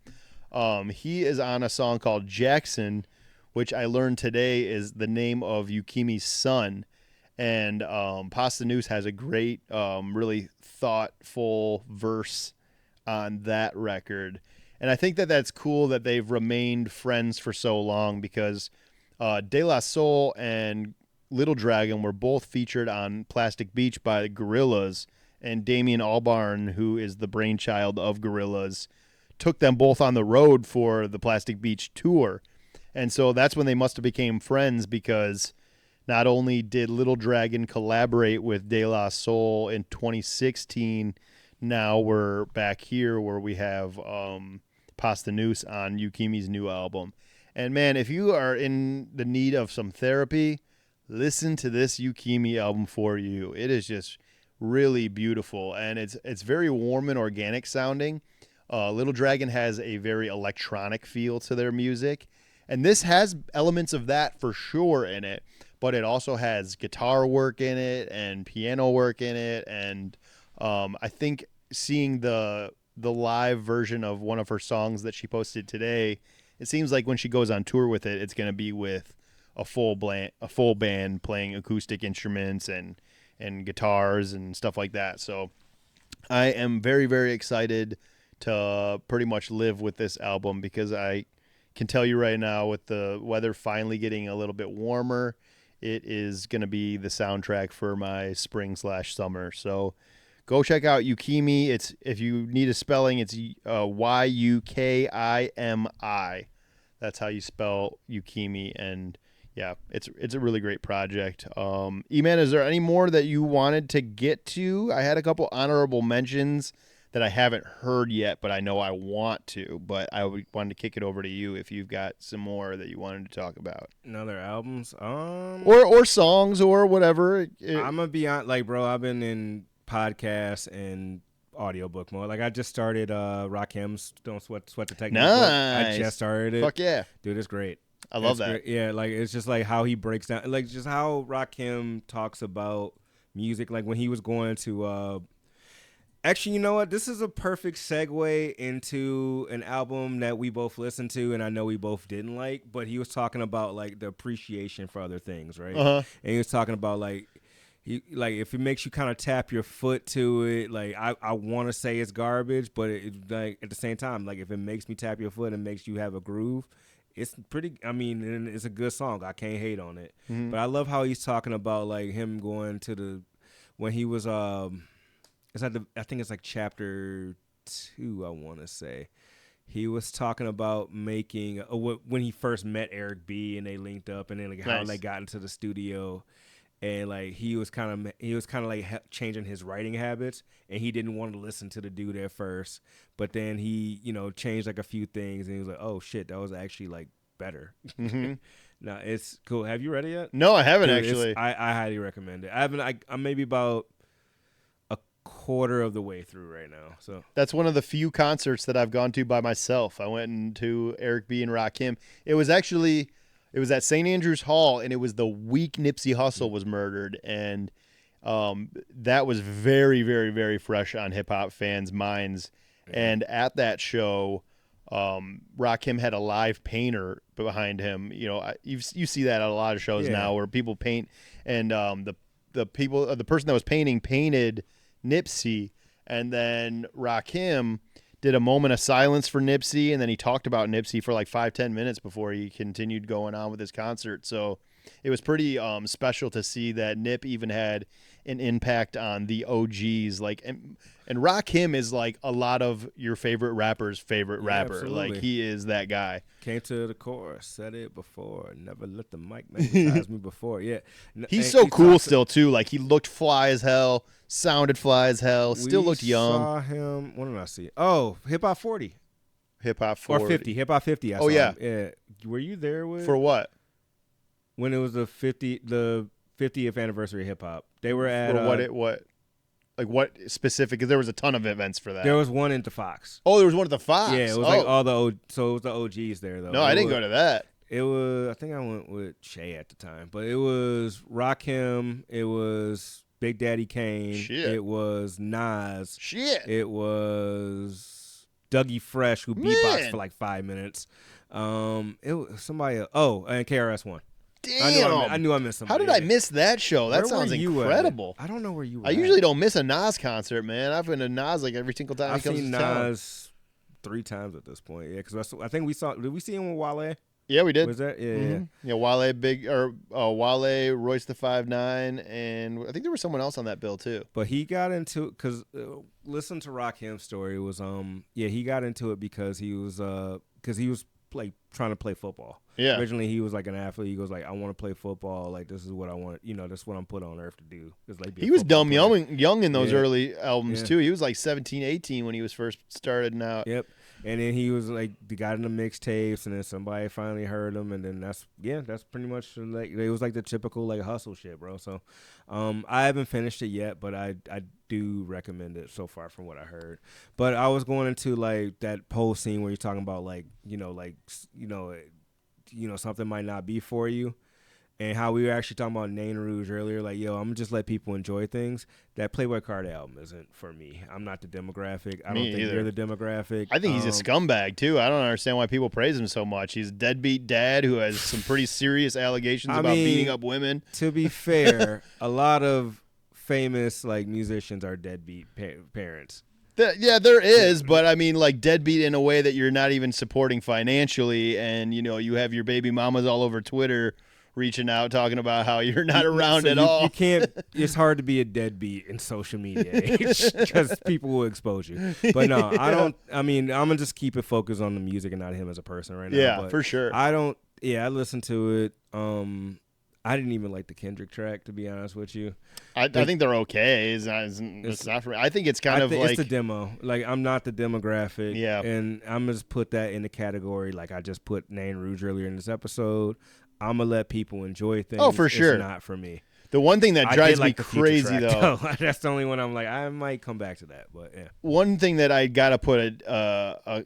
He is on a song called Jackson, which I learned today is the name of Yukimi's son. And Pasta Noose has a great, really thoughtful verse on that record. And I think that that's cool that they've remained friends for so long because De La Soul and Little Dragon were both featured on Plastic Beach by the Gorillaz. And Damien Albarn, who is the brainchild of Gorillaz, took them both on the road for the Plastic Beach tour. And so that's when they must have became friends because not only did Little Dragon collaborate with De La Soul in 2016, now we're back here where we have Pasta Noose on Yukimi's new album. And man, if you are in the need of some therapy, listen to this Yukimi album for you. It is just really beautiful, and it's very warm and organic sounding. Little Dragon has a very electronic feel to their music, and this has elements of that for sure in it, but it also has guitar work in it and piano work in it, and I think seeing the live version of one of her songs that she posted today, it seems like when she goes on tour with it, it's going to be with a full band playing acoustic instruments and guitars and stuff like that. So I am very, very excited to pretty much live with this album, because I can tell you right now, with the weather finally getting a little bit warmer, it is going to be the soundtrack for my spring/summer. So go check out Yukimi. It's, if you need a spelling, it's Yukimi. That's how you spell Yukimi, and yeah, it's a really great project. E-Man, is there any more that you wanted to get to? I had a couple honorable mentions that I haven't heard yet, but I know I want to. But I wanted to kick it over to you if you've got some more that you wanted to talk about.
Another albums,
or songs or whatever.
I'm gonna be on, like, bro, I've been in podcasts and audiobook mode. Like, I just started Rakim's Don't Sweat the Technique.
Nice.
I just started it.
Fuck yeah.
Dude, it's great.
I love that.
Great. Yeah, like, it's just like how he breaks down, like, just how Rakim talks about music. Like, when he was going to actually, you know what? This is a perfect segue into an album that we both listened to, and I know we both didn't like, but he was talking about, like, the appreciation for other things, right?
Uh-huh.
And he was talking about, like, if it makes you kind of tap your foot to it, like, I want to say it's garbage, but like, at the same time, like, if it makes me tap your foot and makes you have a groove, it's pretty. I mean, and it's a good song. I can't hate on it. Mm-hmm. But I love how he's talking about, like, him going to when he was it's at I think it's like chapter 2. I want to say he was talking about making when he first met Eric B and they linked up, and then, like, how they got into the studio. And, like, he was kind of like changing his writing habits, and he didn't want to listen to the dude at first, but then he, changed, like, a few things, and he was like, oh shit, that was actually, like, better. Mm-hmm. No, it's cool. Have you read it yet?
No, I haven't. Dude, actually.
I highly recommend it. I'm maybe about a quarter of the way through right now. So
that's one of the few concerts that I've gone to by myself. I went into Eric B and Rakim. It was at St. Andrews Hall, and it was the week Nipsey Hussle was murdered, and that was very, very, very fresh on hip-hop fans' minds. Mm-hmm. And at that show, Rakim had a live painter behind him. You see that at a lot of shows now, where people paint, and the person that was painting painted Nipsey, and then Rakim did a moment of silence for Nipsey, and then he talked about Nipsey for like 5-10 minutes before he continued going on with his concert. So it was pretty special to see that Nip even had an impact on the OGs. Like, and Rakim is like a lot of your favorite rappers' favorite rapper.
Absolutely.
Like, he is that guy.
Came to the chorus, said it before, never let the mic magnetize me before. Yeah,
he's so cool still too. Like, he looked fly as hell, sounded fly as hell, still looked young.
Saw him. What did I see? Oh, Hip Hop 40.
Hip Hop 40
or 50. Hip Hop 50. I saw him. Yeah. Were you there
for what?
When it was the 50th anniversary of hip hop? They were at
what specific? Because there was a ton of events for that.
There was one at the Fox.
Oh, there was one at the Fox.
Yeah, it was like all so it was the OGs there though.
No, I didn't go to that.
It was, I think I went with Shay at the time, but it was Rakim, it was Big Daddy Kane,
Shit.
It was Nas,
Shit.
It was Dougie Fresh, who beatboxed for like 5 minutes. It was somebody else. Oh, and KRS-One.
Damn.
I knew I missed something.
How did I miss that show? That sounds incredible.
I don't know where you were.
I usually don't miss a Nas concert, man. I've been to Nas like every single time he comes to town.
I've seen Nas 3 times at this point. Yeah, because I think did we see him with Wale?
Yeah, we did.
Was that? Yeah,
mm-hmm. Yeah. Wale, Royce the 5'9", and I think there was someone else on that bill too.
But he got into it because listen to Rakim's story. It was he got into it because he was like trying to play football.
Yeah.
Originally, he was like an athlete. He goes like, I want to play football. Like, this is what I want. This is what I'm put on earth to do. Like,
he was dumb young in those early albums
Yeah.
too. He was like 17, 18 when he was first starting out.
Yep. And then he was like, they got in the mixtapes, and then somebody finally heard him, and then that's pretty much like, it was like the typical like hustle shit, bro. So, I haven't finished it yet, but I do recommend it so far from what I heard. But I was going into like that whole scene where you're talking about like, something might not be for you. And how we were actually talking about Nain Rouge earlier, like, yo, I'm gonna just let people enjoy things. That Playboi Carti album isn't for me. I'm not the demographic. I don't think you're the demographic.
I think he's a scumbag too. I don't understand why people praise him so much. He's a deadbeat dad who has some pretty serious allegations about beating up women.
To be fair, a lot of famous like musicians are deadbeat parents.
Yeah, there is, but I mean, like deadbeat in a way that you're not even supporting financially, and you have your baby mamas all over Twitter reaching out, talking about how you're not around at all.
You can't. It's hard to be a deadbeat in social media age because people will expose you. But no, I don't. I mean, I'm gonna just keep it focused on the music and not him as a person right now.
Yeah,
but
for sure.
I don't. Yeah, I listened to it. I didn't even like the Kendrick track, to be honest with you.
I think they're okay. It's not for me. I think it's kind of like
it's the demo. Like, I'm not the demographic.
Yeah,
and I'm gonna just put that in the category. Like I just put Nain Rouge earlier in this episode. I'm going to let people enjoy things.
Oh, for sure.
It's not for me.
The one thing that drives me crazy, though.
That's the only one I'm like, I might come back to that. But yeah.
One thing that I got to put a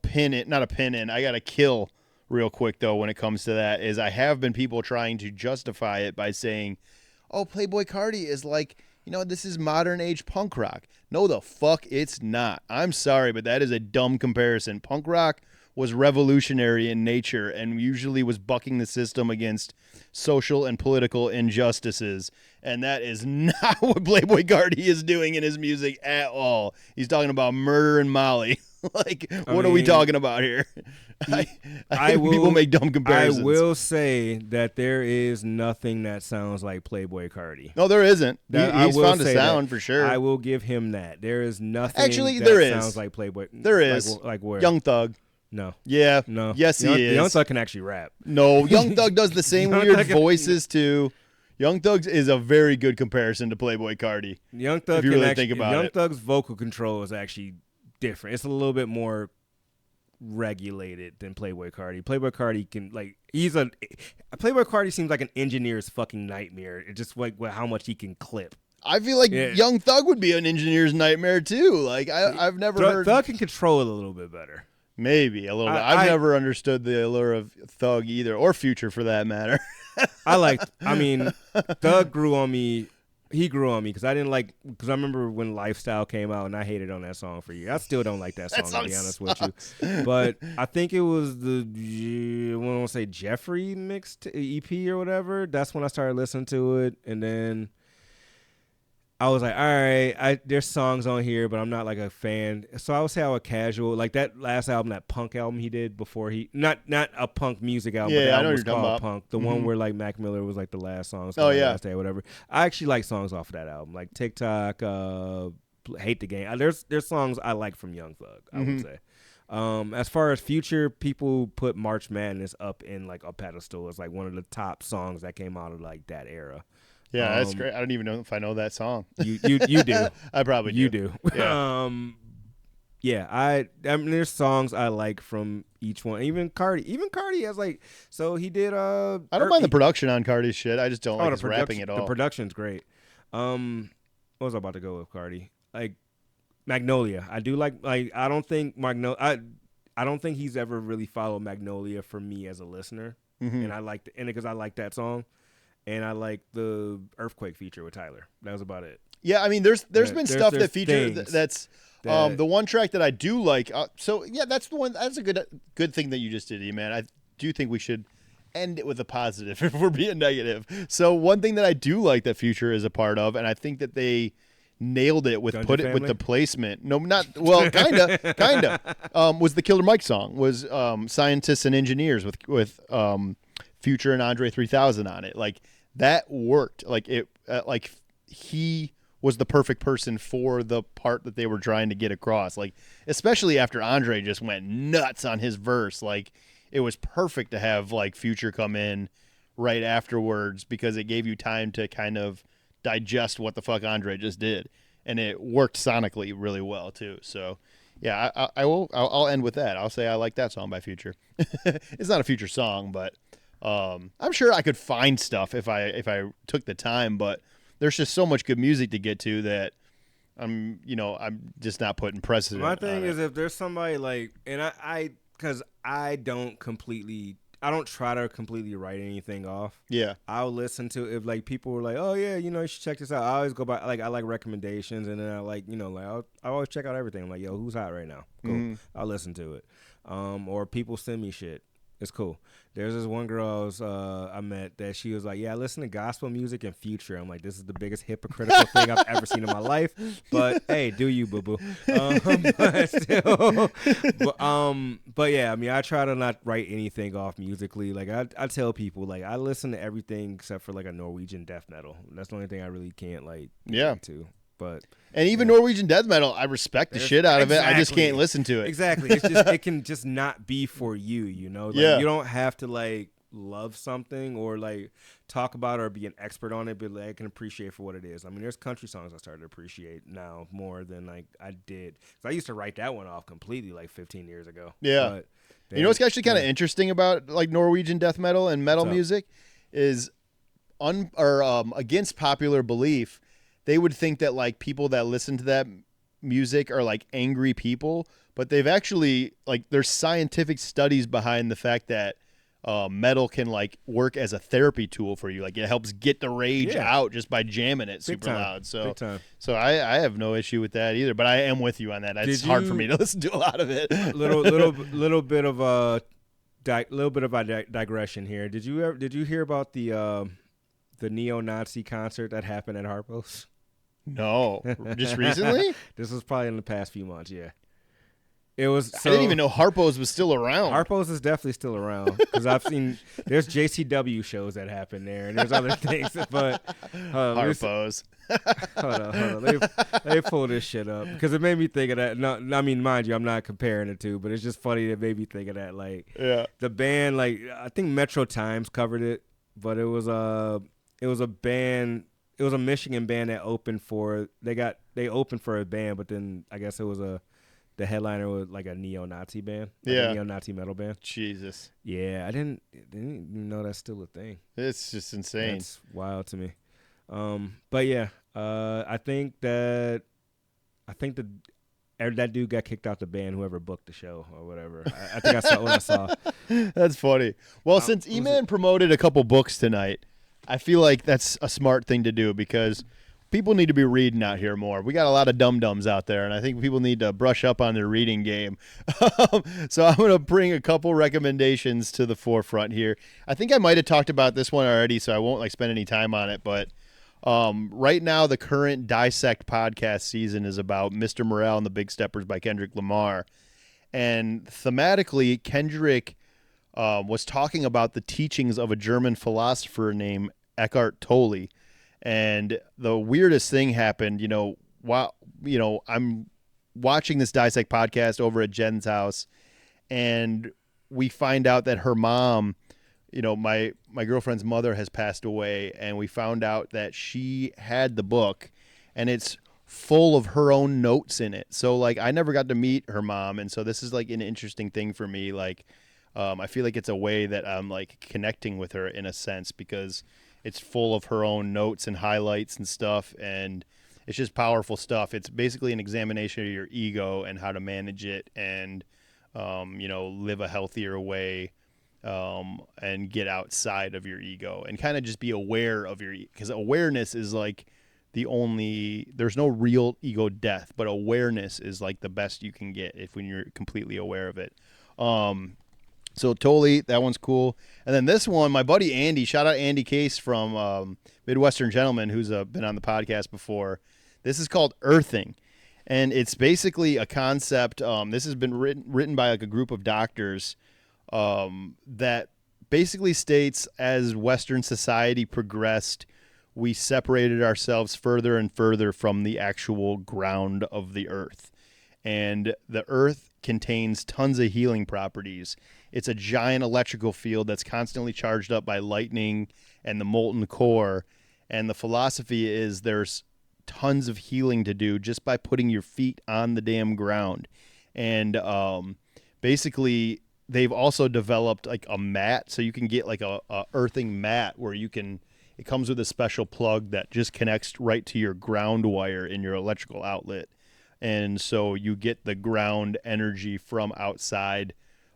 pin in, not a pin in, I got to kill real quick, though, when it comes to that, is I have been people trying to justify it by saying, oh, Playboi Carti is like, this is modern age punk rock. No, the fuck it's not. I'm sorry, but that is a dumb comparison. Punk rock was revolutionary in nature and usually was bucking the system against social and political injustices. And that is not what Playboi Carti is doing in his music at all. He's talking about murder and Molly. Like, what are we talking about here? People make dumb comparisons.
I will say that there is nothing that sounds like Playboi Carti.
No, there isn't. He's found a sound for sure.
I will give him that. There is nothing sounds like Playboi.
There is.
Like where?
Young Thug.
No.
Yeah.
No.
Yes, he is.
Young Thug can actually rap.
No, Young Thug does the same weird voices too. Young Thug is a very good comparison to Playboi Carti.
Young Thug,
if you really think about it.
Young Thug's vocal control is actually different. It's a little bit more regulated than Playboi Carti. Playboi Carti can Playboi Carti seems like an engineer's fucking nightmare. It's just like how much he can clip.
I feel like Young Thug would be an engineer's nightmare too. Like I've never heard
Thug can control it a little bit better.
Maybe a little bit. I've never understood the allure of Thug either, or Future for that matter.
Thug grew on me. He grew on me because I remember when Lifestyle came out and I hated on that song for years. I still don't like that song, to be honest with you. But I think it was I want to say Jeffrey mixed EP or whatever. That's when I started listening to it, and then I was like, all right, there's songs on here, but I'm not like a fan. So I would say I was casual. Like that last album, that punk album he did before not a punk music album, but the album was called Punk. The one where like Mac Miller was like the last song. Last day or whatever. I actually like songs off of that album, like TikTok, Hate the Game. There's songs I like from Young Thug, I would say. As far as Future, people put March Madness up in like a pedestal as like one of the top songs that came out of like that era.
Yeah, that's great. I don't even know if I know that song.
You do.
I probably do.
You do.
Yeah.
I mean, there's songs I like from each one. Even Carti has like, so he did. I
don't mind the production on Carti's shit. I just don't like his rapping at all.
The production's great. What was I about to go with Carti? Like Magnolia. I do like. I don't think I don't think he's ever really followed Magnolia for me as a listener, and I liked it because I like that song. And I like the Earthquake feature with Tyler. That was about it.
Yeah, I mean, there's been stuff that featured that's the one track that I do like. So yeah, that's the one. That's a good thing that you just did, man. I do think we should end it with a positive if we're being negative. So one thing that I do like that Future is a part of, and I think that they nailed it with with the placement. No, not well, kinda. Was the Killer Mike song? Was Scientists and Engineers with Future and Andre 3000 on it. Like that worked. Like it. Like he was the perfect person for the part that they were trying to get across. Like especially after Andre just went nuts on his verse. Like it was perfect to have like Future come in right afterwards because it gave you time to kind of digest what the fuck Andre just did, and it worked sonically really well too. So yeah, I'll end with that. I'll say I like that song by Future. It's not a Future song, but I'm sure I could find stuff if I took the time, but there's just so much good music to get to that I'm just not putting precedent.
My thing is,
it.
if there's somebody like, and because I don't try to completely write anything off.
Yeah.
I'll listen to, if like people were like, oh yeah, you should check this out. I always go by, like, I like recommendations, and then I like, I always check out everything. I'm like, yo, who's hot right now? Cool. I'll listen to it. Or people send me shit. It's cool. There's this one girl I met that she was like, yeah, I listen to gospel music and Future. I'm like, this is the biggest hypocritical thing I've ever seen in my life. But hey, do you, boo-boo. But still, but yeah, I mean, I try to not write anything off musically. Like I tell people, like, I listen to everything except for like a Norwegian death metal. That's the only thing I really can't like get into. And
even Norwegian death metal, I respect the shit out of it. I just can't listen to it.
Exactly. It's just, it can just not be for you, Like, you don't have to like love something or like talk about it or be an expert on it, but like, I can appreciate for what it is. I mean, there's country songs I started to appreciate now more than like I did. Because I used to write that one off completely like 15 years ago.
Yeah. But, what's actually kind of interesting about like Norwegian death metal and metal music is against popular belief, they would think that like people that listen to that music are like angry people, but they've actually like there's scientific studies behind the fact that metal can like work as a therapy tool for you. Like it helps get the rage out just by jamming it super loud. So I have no issue with that either. But I am with you on that. It's hard for me to listen to a lot of it.
little bit of a digression here. Did you hear about the neo-Nazi concert that happened at Harpo's?
No, just recently?
This was probably in the past few months, yeah. It was.
I didn't even know Harpo's was still around.
Harpo's is definitely still around because I've seen there's JCW shows that happen there, and there's other things. But
Harpo's.
Hold on. Let me pull this shit up because it made me think of that. No, I mean, mind you, I'm not comparing the two, but it's just funny that made me think of that. Like, the band, like I think Metro Times covered it, but it was a band. It was a Michigan band that opened for. They opened for a band, but then I guess it was the headliner was like a neo-Nazi band, a neo-Nazi metal band.
Jesus.
Yeah, I didn't even know that's still a thing.
It's just insane.
It's wild to me. But yeah, I think that dude got kicked out the band. Whoever booked the show or whatever. I think I saw what I saw.
That's funny. Well, since E-Man promoted a couple books tonight, I feel like that's a smart thing to do because people need to be reading out here more. We got a lot of dum-dums out there, and I think people need to brush up on their reading game. So I'm going to bring a couple recommendations to the forefront here. I think I might have talked about this one already, so I won't like spend any time on it. But right now, the current Dissect podcast season is about Mr. Morale and the Big Steppers by Kendrick Lamar. And thematically, Kendrick was talking about the teachings of a German philosopher named Eckhart Tolle. And the weirdest thing happened, while I'm watching this Dissect podcast over at Jen's house, and we find out that her mom, my girlfriend's mother has passed away, and we found out that she had the book, and it's full of her own notes in it. So like I never got to meet her mom, and so this is like an interesting thing for me. Like I feel like it's a way that I'm like connecting with her in a sense because it's full of her own notes and highlights and stuff, and it's just powerful stuff. It's basically an examination of your ego and how to manage it and, live a healthier way and get outside of your ego and kind of just be aware of because awareness is like there's no real ego death, but awareness is like the best you can get when you're completely aware of it. So Tolle, that one's cool. And then this one, my buddy Andy, shout out Andy Case from Midwestern Gentleman, who's been on the podcast before. This is called Earthing. And it's basically a concept. This has been written by like a group of doctors that basically states as Western society progressed, we separated ourselves further and further from the actual ground of the earth. and the earth contains tons of healing properties. It's a giant electrical field that's constantly charged up by lightning and the molten core. And the philosophy is there's tons of healing to do just by putting your feet on the damn ground. And basically, they've also developed like a mat, so you can get like a earthing mat where you can. It comes with a special plug that just connects right to your ground wire in your electrical outlet, and so you get the ground energy from outside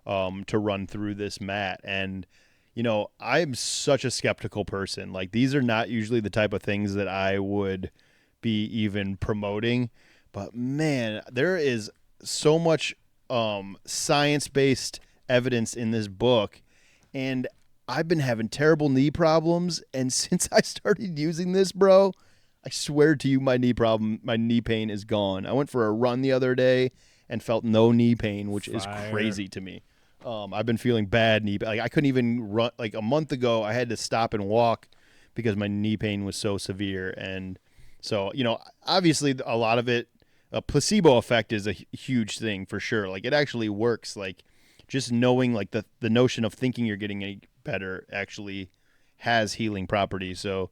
to run through this mat. And you know, I'm such a skeptical person. Like, these are not usually the type of things that I would be even promoting, but man, there is so much science-based evidence in this book, and I've been having terrible knee problems, and since I started using this, bro, I swear to you, my knee pain is gone. I went for a run the other day and felt no knee pain, which is crazy to me. I've been feeling bad knee, like I couldn't even run. Like a month ago, I had to stop and walk because my knee pain was so severe. And so, you know, obviously a lot of it, a placebo effect is a huge thing for sure. Like, it actually works. Like, just knowing like the notion of thinking you're getting any better actually has healing properties. So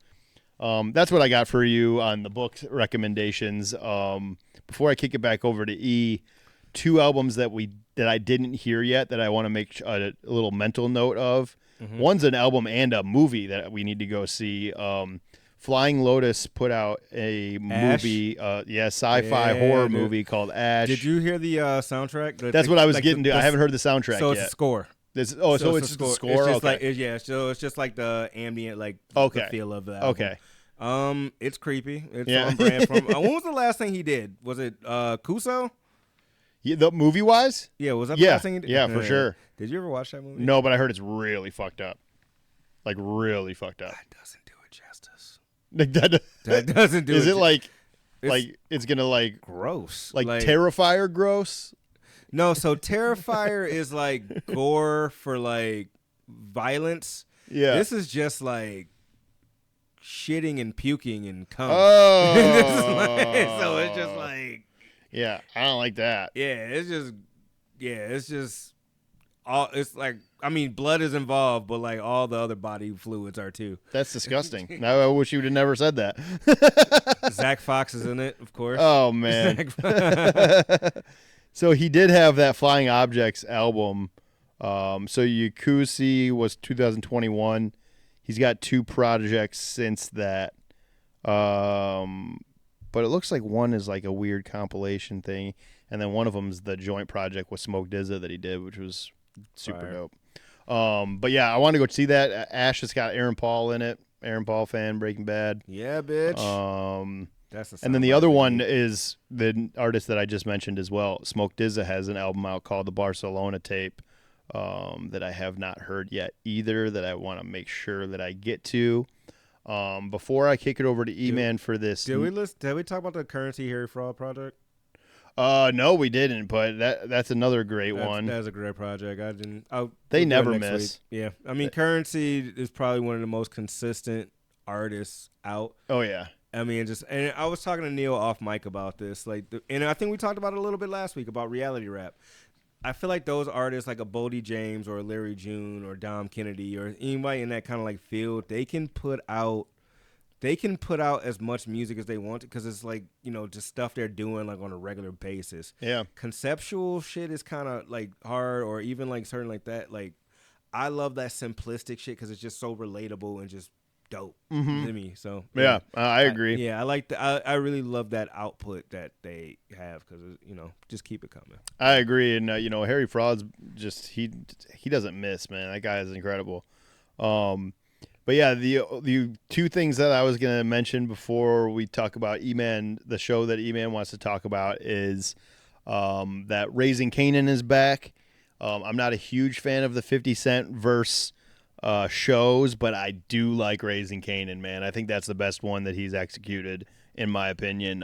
that's what I got for you on the book recommendations. Before I kick it back over to E, 2 albums that I didn't hear yet that I want to make a little mental note of. Mm-hmm. One's an album and a movie that we need to go see. Flying Lotus put out a movie, sci-fi horror movie called Ash.
Did you hear the soundtrack?
That's what I was getting to. I haven't heard the soundtrack
so
yet.
It's a score.
It's just the score?
It's just
okay.
So it's just like the ambient, like the feel of that.
Okay.
It's creepy. It's on brand from. When was the last thing he did? Was it Kuso?
Yeah, the movie-wise?
Yeah, was that the last thing he did?
Yeah, for sure.
Did you ever watch that movie?
No, but I heard it's really fucked up. Like, really fucked up.
That doesn't do it justice.
That
doesn't do it.
Is it like it's gonna like
gross?
Like Terrifier gross?
No, so Terrifier is like gore for like violence.
Yeah.
This is just like shitting and puking and cum.
Oh.
So it's just like.
Yeah, I don't like that.
It's just all. It's like, I mean, blood is involved, but like all the other body fluids are too.
That's disgusting. Now I wish you would have never said that.
Zach Fox is in it, of course.
Oh man. So he did have that Flying Objects album. So Yakusi was 2021. He's got 2 projects since that. But it looks like one is like a weird compilation thing, and then one of them's the joint project with Smoke DZA that he did, which was super dope. But yeah, I want to go see that. Ash has got Aaron Paul in it. Aaron Paul fan, Breaking Bad.
Yeah, bitch.
And then the other one is the artist that I just mentioned as well. Smoke DZA has an album out called The Barcelona Tape that I have not heard yet either, that I want to make sure that I get to. Before I kick it over to E-Man for this.
Did we talk about the Currency Harry Fraud project?
No, we didn't, but that's another great one.
That's a great project.
They never miss.
Week. Yeah. I mean, Currency is probably one of the most consistent artists out.
Oh, yeah.
I mean, and I was talking to Neil off mic about this, and I think we talked about it a little bit last week about reality rap. I feel like those artists like a Bodie James or a Larry June or Dom Kennedy or anybody in that kind of like field, they can put out as much music as they want to, because it's like, you know, just stuff they're doing like on a regular basis. Yeah. Conceptual shit is kind of like hard, or even like certain like that. Like, I love that simplistic shit because it's just so relatable and just dope to me. So
yeah, I agree.
I really love that output that they have, because, you know, just keep it coming.
I agree. And you know, Harry Fraud's just he doesn't miss, man. That guy is incredible. But yeah, the 2 things that I was gonna mention before we talk about E-Man, the show that E-Man wants to talk about, is that Raising Kanan is back. I'm not a huge fan of the 50 Cent verse shows, but I do like Raising Kanan, man. I think that's the best one that he's executed, in my opinion.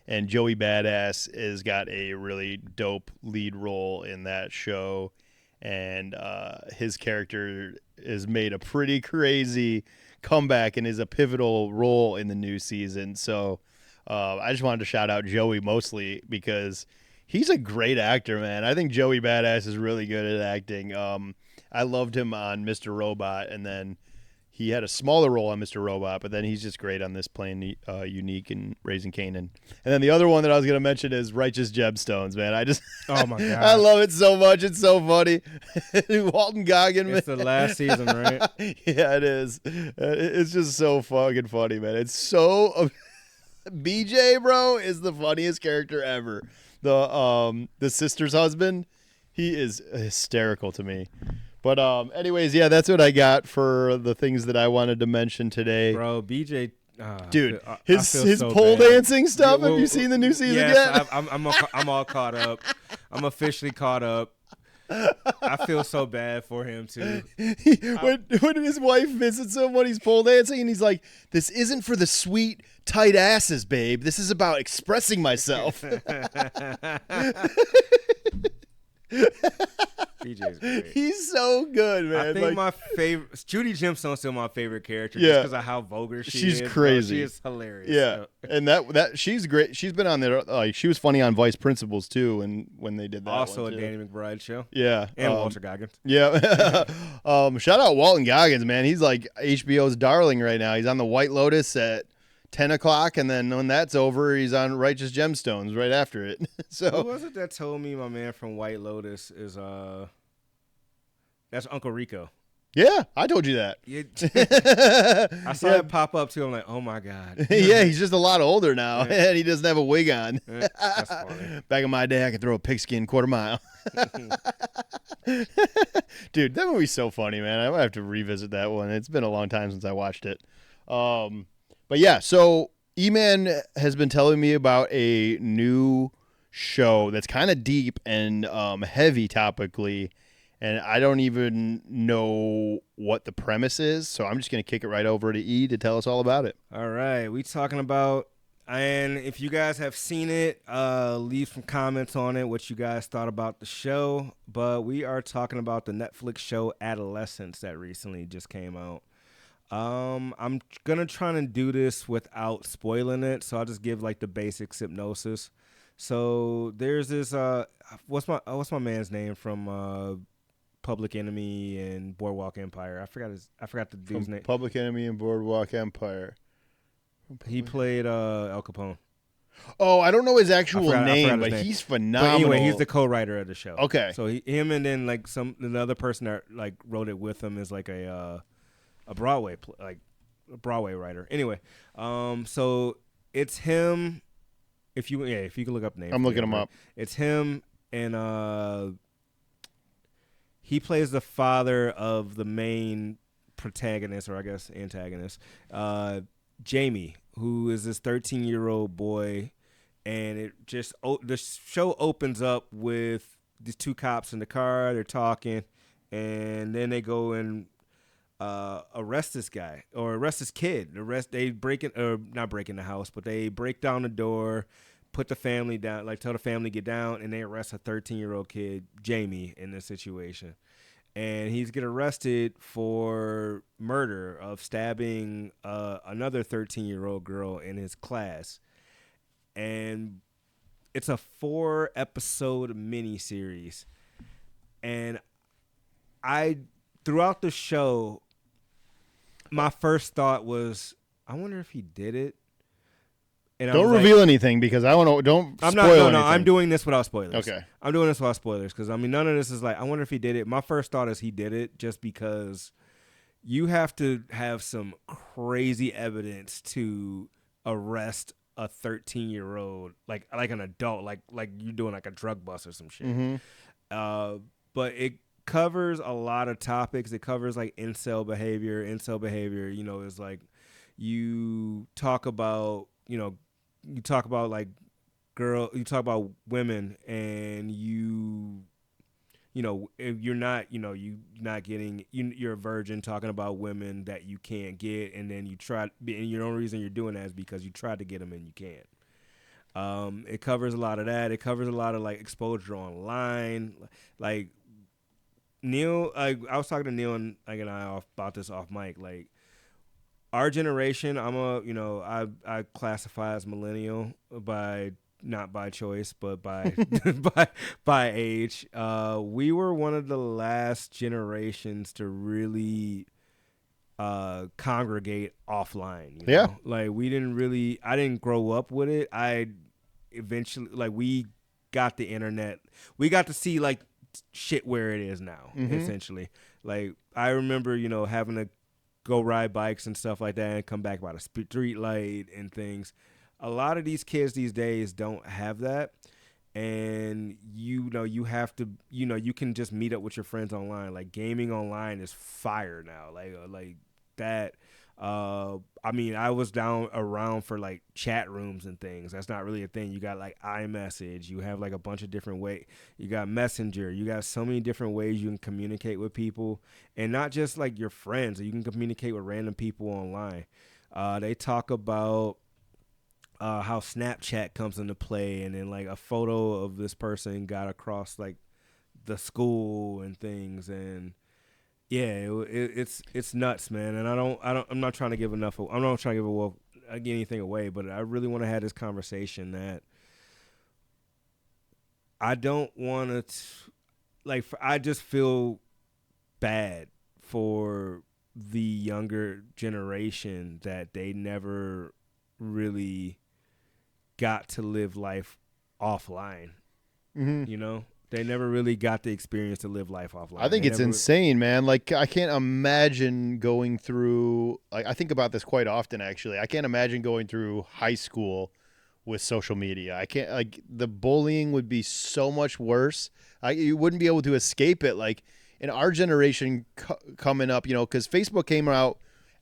And Joey Badass has got a really dope lead role in that show, and his character has made a pretty crazy comeback and is a pivotal role in the new season. So I just wanted to shout out Joey mostly because He's a great actor, man. I think Joey Badass is really good at acting. I loved him on Mr. Robot, and then he had a smaller role on Mr. Robot, but then he's just great on this playing Unique and Raising Kanan. And then the other one that I was going to mention is Righteous Gemstones, man.
Oh my god,
I love it so much. It's so funny. Walton Goggin, man.
It's the last season, right?
Yeah, it is. It's just so fucking funny, man. It's so BJ, bro, is the funniest character ever. The sister's husband, he is hysterical to me. But anyways, yeah, that's what I got for the things that I wanted to mention today.
Bro, BJ,
dude,
I
his
feel so
pole
bad.
dancing stuff.
Yeah, well,
have you seen the new season
yes,
yet?
I'm all caught up. I'm officially caught up. I feel so bad for him too.
When his wife visits him when he's pole dancing, and he's like, "This isn't for the sweet, tight asses, babe. This is about expressing myself."
BJ's great.
He's so good, man.
I think my favorite, Judy Gemstone's still my favorite character,
Yeah.
just because of how vulgar she is.
She's
bro.
crazy.
She is hilarious.
Yeah, and that she's great. She's been on there. Like she was funny on Vice Principals too, and when they did that,
Also
one,
a
too.
Danny McBride show.
Yeah,
And Walter Goggins.
Yeah. Shout out Walton Goggins, man. He's like HBO's darling right now. He's on the White Lotus at 10 o'clock, and then when that's over, he's on Righteous Gemstones right after it.
Who
So
was it that told me my man from White Lotus is that's Uncle Rico.
yeah, I told you that.
I saw
Yeah.
it pop up too. I'm like, oh my god.
Yeah, he's just a lot older now,
Yeah.
and he doesn't have a wig on.
That's funny.
Back in my day, I could throw a pigskin quarter mile. Dude, that movie's so funny, man. I might have to revisit that one. It's been a long time since I watched it. But yeah, so E-Man has been telling me about a new show that's kind of deep and heavy topically, and I don't even know what the premise is, so I'm just going to kick it right over to E to tell us all about it.
All right, we talking about, and if you guys have seen it, leave some comments on it, what you guys thought about the show. But we are talking about the Netflix show Adolescence that recently just came out. I'm gonna try and do this without spoiling it, so I'll just give like the basic hypnosis. So there's this what's my man's name from Public Enemy and Boardwalk Empire? I forgot the dude's name.
Public Enemy and Boardwalk Empire.
He played Al Capone.
Oh, I don't know his actual
I forgot
name,
his
but
name.
he's
But
phenomenal.
anyway, he's the co-writer of the show.
Okay.
So him and then like the other person that like wrote it with him is like a Broadway a Broadway writer. Anyway, so it's him. If you can look up the name.
I'm looking him up.
It's him, and he plays the father of the main protagonist, or I guess antagonist, Jamie, who is this 13-year-old boy, and it just the show opens up with these two cops in the car. They're talking, and then they go and arrest this guy or arrest this kid. They not break in the house, but they break down the door, put the family down, like tell the family to get down, and they arrest a 13-year-old kid, Jamie, in this situation. And he's get arrested for murder of stabbing another 13-year-old girl in his class. And it's a 4-episode miniseries. And throughout the show, my first thought was, I wonder if he did it. And I
Don't
was like,
reveal anything because I want to. Don't
I'm
spoil
not. No,
anything.
no. I'm doing this without spoilers.
Okay.
I'm doing this without spoilers because I mean none of this is like I wonder if he did it. My first thought is he did it just because you have to have some crazy evidence to arrest a 13-year-old like an adult like you're doing like a drug bust or some shit.
Mm-hmm.
But it covers a lot of topics. It covers like incel behavior. Incel behavior, is like you talk about like you talk about women and if you're not, you're not getting, you're a virgin talking about women that you can't get. And then and the only reason you're doing that is because you tried to get them and you can't. It covers a lot of that. It covers a lot of like exposure online. Like Neil, I was talking to Neil and I about this off mic. Like our generation, I classify as millennial by not by choice, but by by age. We were one of the last generations to really congregate offline. You know? Like I didn't grow up with it. I eventually we got the internet. We got to see like shit where it is now. Essentially, like I remember having to go ride bikes and stuff like that and come back by the street light and things. A lot of these kids these days don't have that. And you have to you can just meet up with your friends online. Like gaming online is fire now. Like that. I mean, I was down around for like chat rooms and things. That's not really a thing. You got like iMessage. You have like a bunch of different ways. You got Messenger. You got so many different ways you can communicate with people, and not just like your friends. You can communicate with random people online. They talk about how Snapchat comes into play, and then like a photo of this person got across like the school and things, and yeah, it's nuts, man. And I'm not trying to give anything away, but I really want to have this conversation that I don't want to I just feel bad for the younger generation that they never really got to live life offline. They never really got the experience to live life offline.
I think it's insane, man. Like, I can't imagine going through, like, I think about this quite often, actually. I can't imagine going through high school with social media. I can't, like, the bullying would be so much worse. You wouldn't be able to escape it. Like, in our generation coming up, because Facebook came out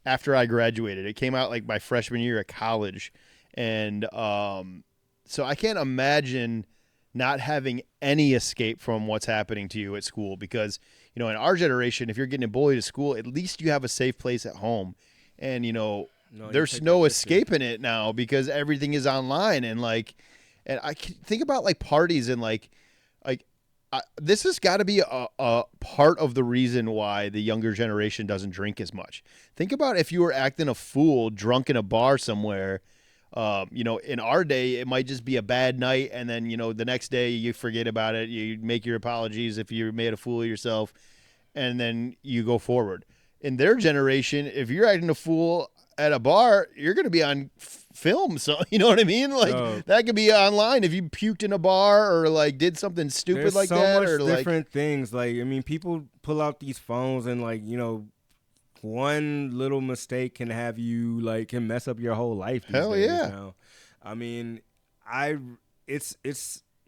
after I graduated. It came out, like, my freshman year at college. And so I can't imagine not having any escape from what's happening to you at school, because, in our generation, if you're getting bullied at school, at least you have a safe place at home. And, there's no escaping it now because everything is online. And and I think about like parties and this has got to be a part of the reason why the younger generation doesn't drink as much. Think about if you were acting a fool drunk in a bar somewhere. In our day, it might just be a bad night, and then, the next day you forget about it. You make your apologies if you made a fool of yourself, and then you go forward. In their generation, if you're acting a fool at a bar, you're going to be on film. So, you know what I mean? Like, that could be online if you puked in a bar or like did something stupid like that.
There's so
or
much different things. Like, I mean, people pull out these phones and one little mistake can have you can mess up your whole life these
Hell
days
yeah.
now. I mean,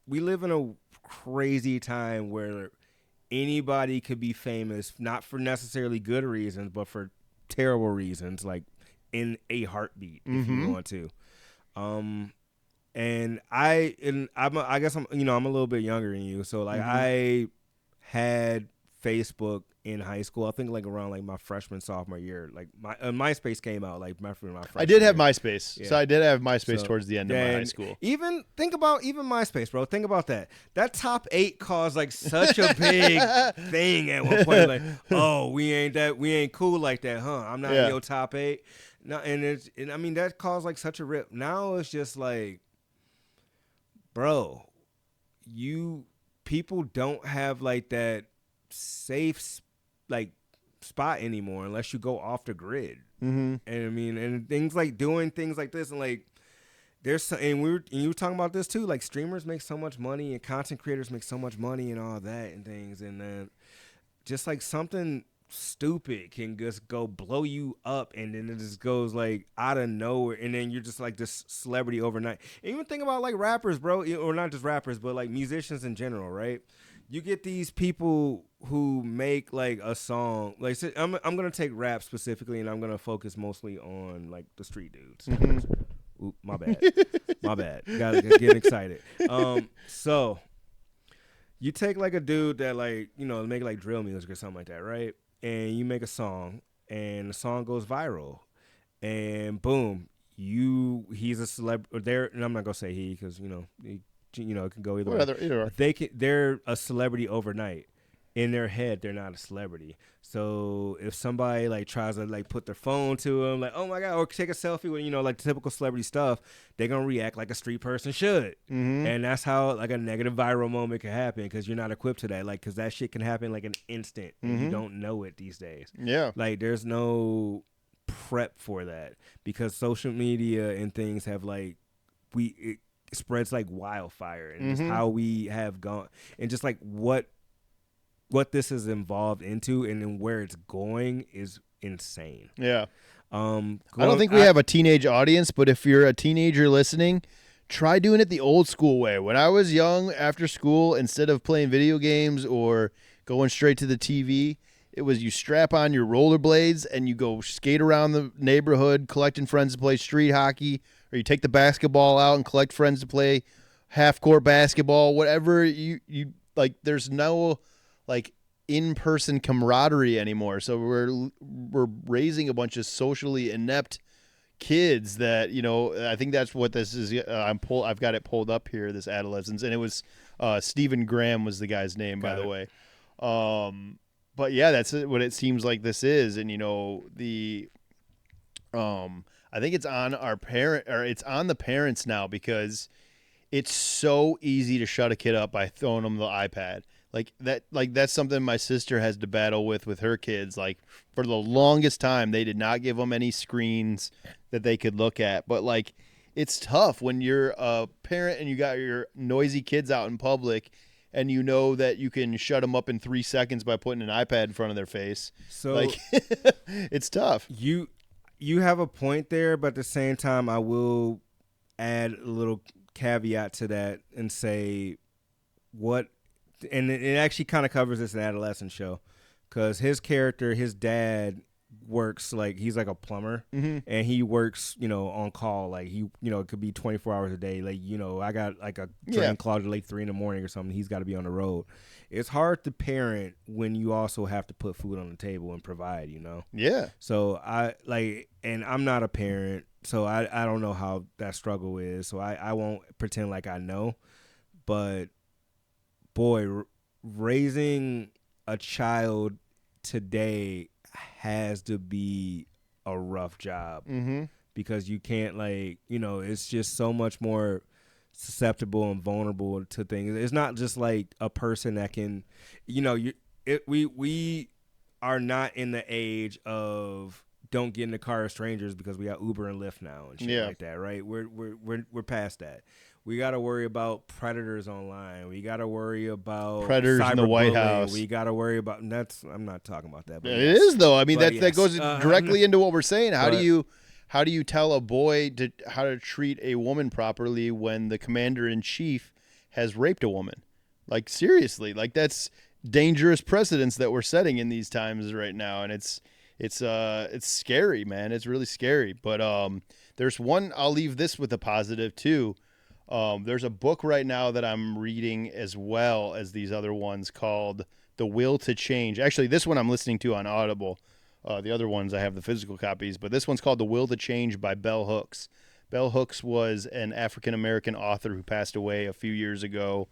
we live in a crazy time where anybody could be famous, not for necessarily good reasons, but for terrible reasons, like in a heartbeat, if you want to. I guess I'm a little bit younger than you, so I had Facebook in high school. I think around my freshman, sophomore year. Like my MySpace came out my freshman
I did have
year.
MySpace. Yeah. So I did have MySpace towards the end of my high school.
Think about MySpace, bro. Think about that. That top 8 caused such a big thing at one point. Oh, we ain't cool like that, huh? I'm not in your top 8. No, and I mean that caused such a rip. Now it's just bro, people don't have that safe spot anymore unless you go off the grid. And I mean, and things doing things like this, and and you were talking about this too. Streamers make so much money and content creators make so much money and all that and things, and then just something stupid can just go blow you up, and then it just goes out of nowhere, and then you're just this celebrity overnight. And even think about rappers, bro, or not just rappers, but musicians in general, right? You get these people who make a song. I'm gonna take rap specifically, and I'm gonna focus mostly on the street dudes. Oop, my bad. My bad. Gotta get excited. So you take a dude that make drill music or something like that, right? And you make a song, and the song goes viral, and boom, he's a celeb. And I'm not gonna say he because it can go either way.
Either.
They're a celebrity overnight, in their head they're not a celebrity. So if somebody like tries to like put their phone to them, like, oh my god, or take a selfie with, you know, like typical celebrity stuff, they're gonna react like a street person should. And that's how like a negative viral moment can happen, because you're not equipped to that, like, because that shit can happen like an instant and you don't know it these days.
Yeah.
Like there's no prep for that, because social media and things have like it spreads like wildfire, and just how we have gone, and just like what this has involved into, and then where it's going is insane.
Yeah. I don't think we have a teenage audience, but if you're a teenager listening, try doing it the old school way. When I was young, after school, instead of playing video games or going straight to the TV, it was you strap on your rollerblades and you go skate around the neighborhood collecting friends to play street hockey, or you take the basketball out and collect friends to play half-court basketball, whatever you like. There's no like in-person camaraderie anymore. So we're raising a bunch of socially inept kids that, you know, I think that's what this is. I've got it pulled up here, this Adolescence, and it was Stephen Graham was the guy's name, by the way. But yeah, that's what it seems like this is. And, you know, I think it's on it's on the parents now, because it's so easy to shut a kid up by throwing them the iPad. That's something my sister has to battle with her kids. Like, for the longest time, they did not give them any screens that they could look at. But like, it's tough when you're a parent and you got your noisy kids out in public, and you know that you can shut them up in 3 seconds by putting an iPad in front of their face. So like, it's tough.
You have a point there, but at the same time, I will add a little caveat to that and say and it actually kind of covers this in Adolescence show, because his character, his dad, works like he's like a plumber, and he works, you know, on call. Like he, you know, it could be 24 hours a day. Like, you know, I got like a drain clogged at like 3 a.m. or something. He's got to be on the road. It's hard to parent when you also have to put food on the table and provide, you know?
Yeah.
So and I'm not a parent, so I don't know how that struggle is. So I won't pretend like I know, but boy, raising a child today has to be a rough job, because you can't, like, you know, it's just so much more susceptible and vulnerable to things. It's not just like a person that can, you know, we are not in the age of don't get in the car with strangers because we got Uber and Lyft now and shit like that, right? We're past that. We got to worry about predators online. We got to worry about
predators in the White House.
We got to worry about I'm not talking about that. But
it is though. I mean, that goes directly into what we're saying. How do you tell a boy how to treat a woman properly when the commander in chief has raped a woman? Like, seriously, like, that's dangerous precedents that we're setting in these times right now, and it's scary, man. It's really scary. But there's one. I'll leave this with a positive too. There's a book right now that I'm reading as well as these other ones called The Will to Change. Actually, this one I'm listening to on Audible. The other ones I have the physical copies, but this one's called The Will to Change by Bell Hooks. Bell Hooks was an African-American author who passed away a few years ago,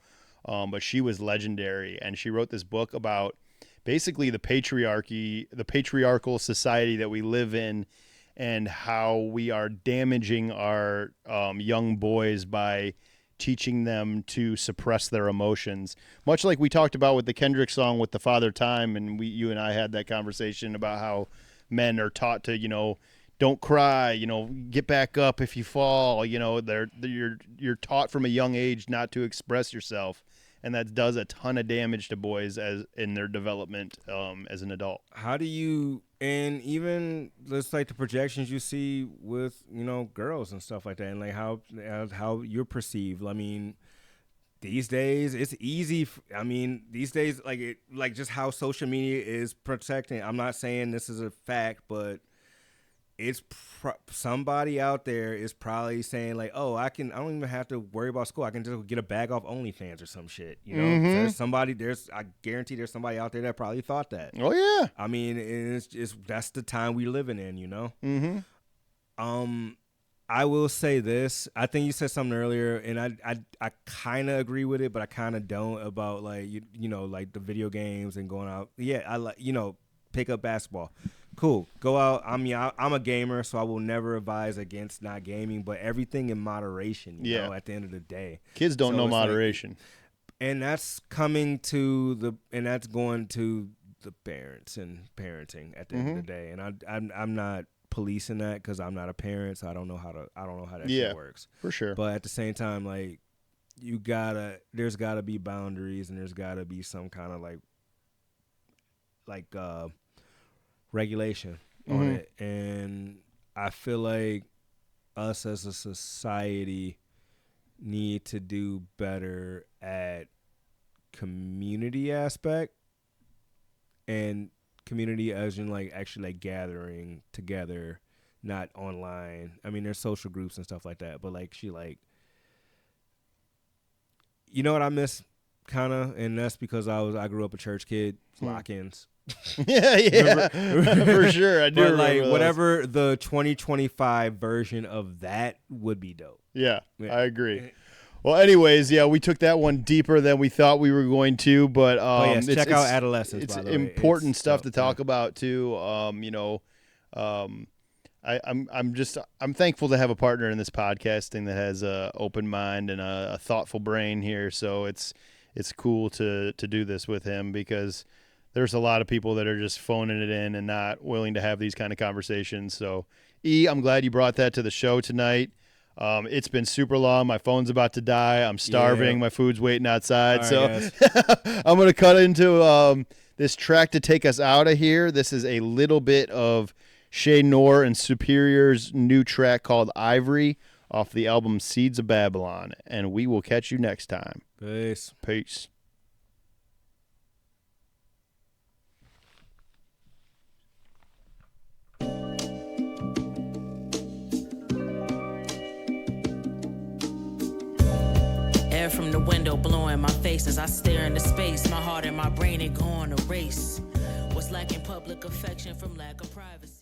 but she was legendary, and she wrote this book about basically the patriarchal society that we live in, and how we are damaging our young boys by teaching them to suppress their emotions. Much like we talked about with the Kendrick song with the Father Time, and you and I had that conversation about how men are taught to, you know, don't cry, you know, get back up if you fall. You know, you're taught from a young age not to express yourself. And that does a ton of damage to boys as in their development as an adult.
How do you, and even just like the projections you see with, you know, girls and stuff like that, and like how you're perceived. I mean, these days it's easy. These days, like just how social media is protecting. I'm not saying this is a fact, but it's somebody out there is probably saying like, oh, I don't even have to worry about school. I can just get a bag off OnlyFans or some shit. You know, I guarantee there's somebody out there that probably thought that.
Oh yeah.
I mean, it's just, that's the time we living in, you know? I will say this. I think you said something earlier, and I kind of agree with it, but I kind of don't about like you know like the video games and going out. Yeah, I like pick up basketball. Cool, go out. I'm a gamer, so I will never advise against not gaming, but everything in moderation. You know, at the end of the day,
kids don't know moderation,
and that's coming to that's going to the parents and parenting at the end of the day. And I'm not policing that because I'm not a parent, so I don't know how that shit works
for sure.
But at the same time, like there's gotta be boundaries, and there's gotta be some kind of like regulation on it. And I feel like us as a society need to do better at community aspect, and community as in like actually like gathering together, not online. I mean, there's social groups and stuff like that, but like you know what I miss kind of, and that's because I grew up a church kid. Lock-ins.
yeah for sure. I do.
But like whatever the 2025 version of that would be dope.
Yeah. I agree. Well, anyways, we took that one deeper than we thought we were going to, but
yes, check out Adolescence.
It's
by the way.
important stuff to talk about too. I'm thankful to have a partner in this podcasting that has a open mind and a thoughtful brain here. So it's cool to do this with him, because there's a lot of people that are just phoning it in and not willing to have these kind of conversations. So, I'm glad you brought that to the show tonight. It's been super long. My phone's about to die. I'm starving. Yeah. My food's waiting outside. Right, so I'm going to cut into this track to take us out of here. This is a little bit of Shay Noor and Superior's new track called Ivory off the album Seeds of Babylon. And we will catch you next time.
Peace.
Peace.
Air from the window blowing my face as I stare into space. My heart and my brain are going to race. What's lacking public affection from lack of privacy?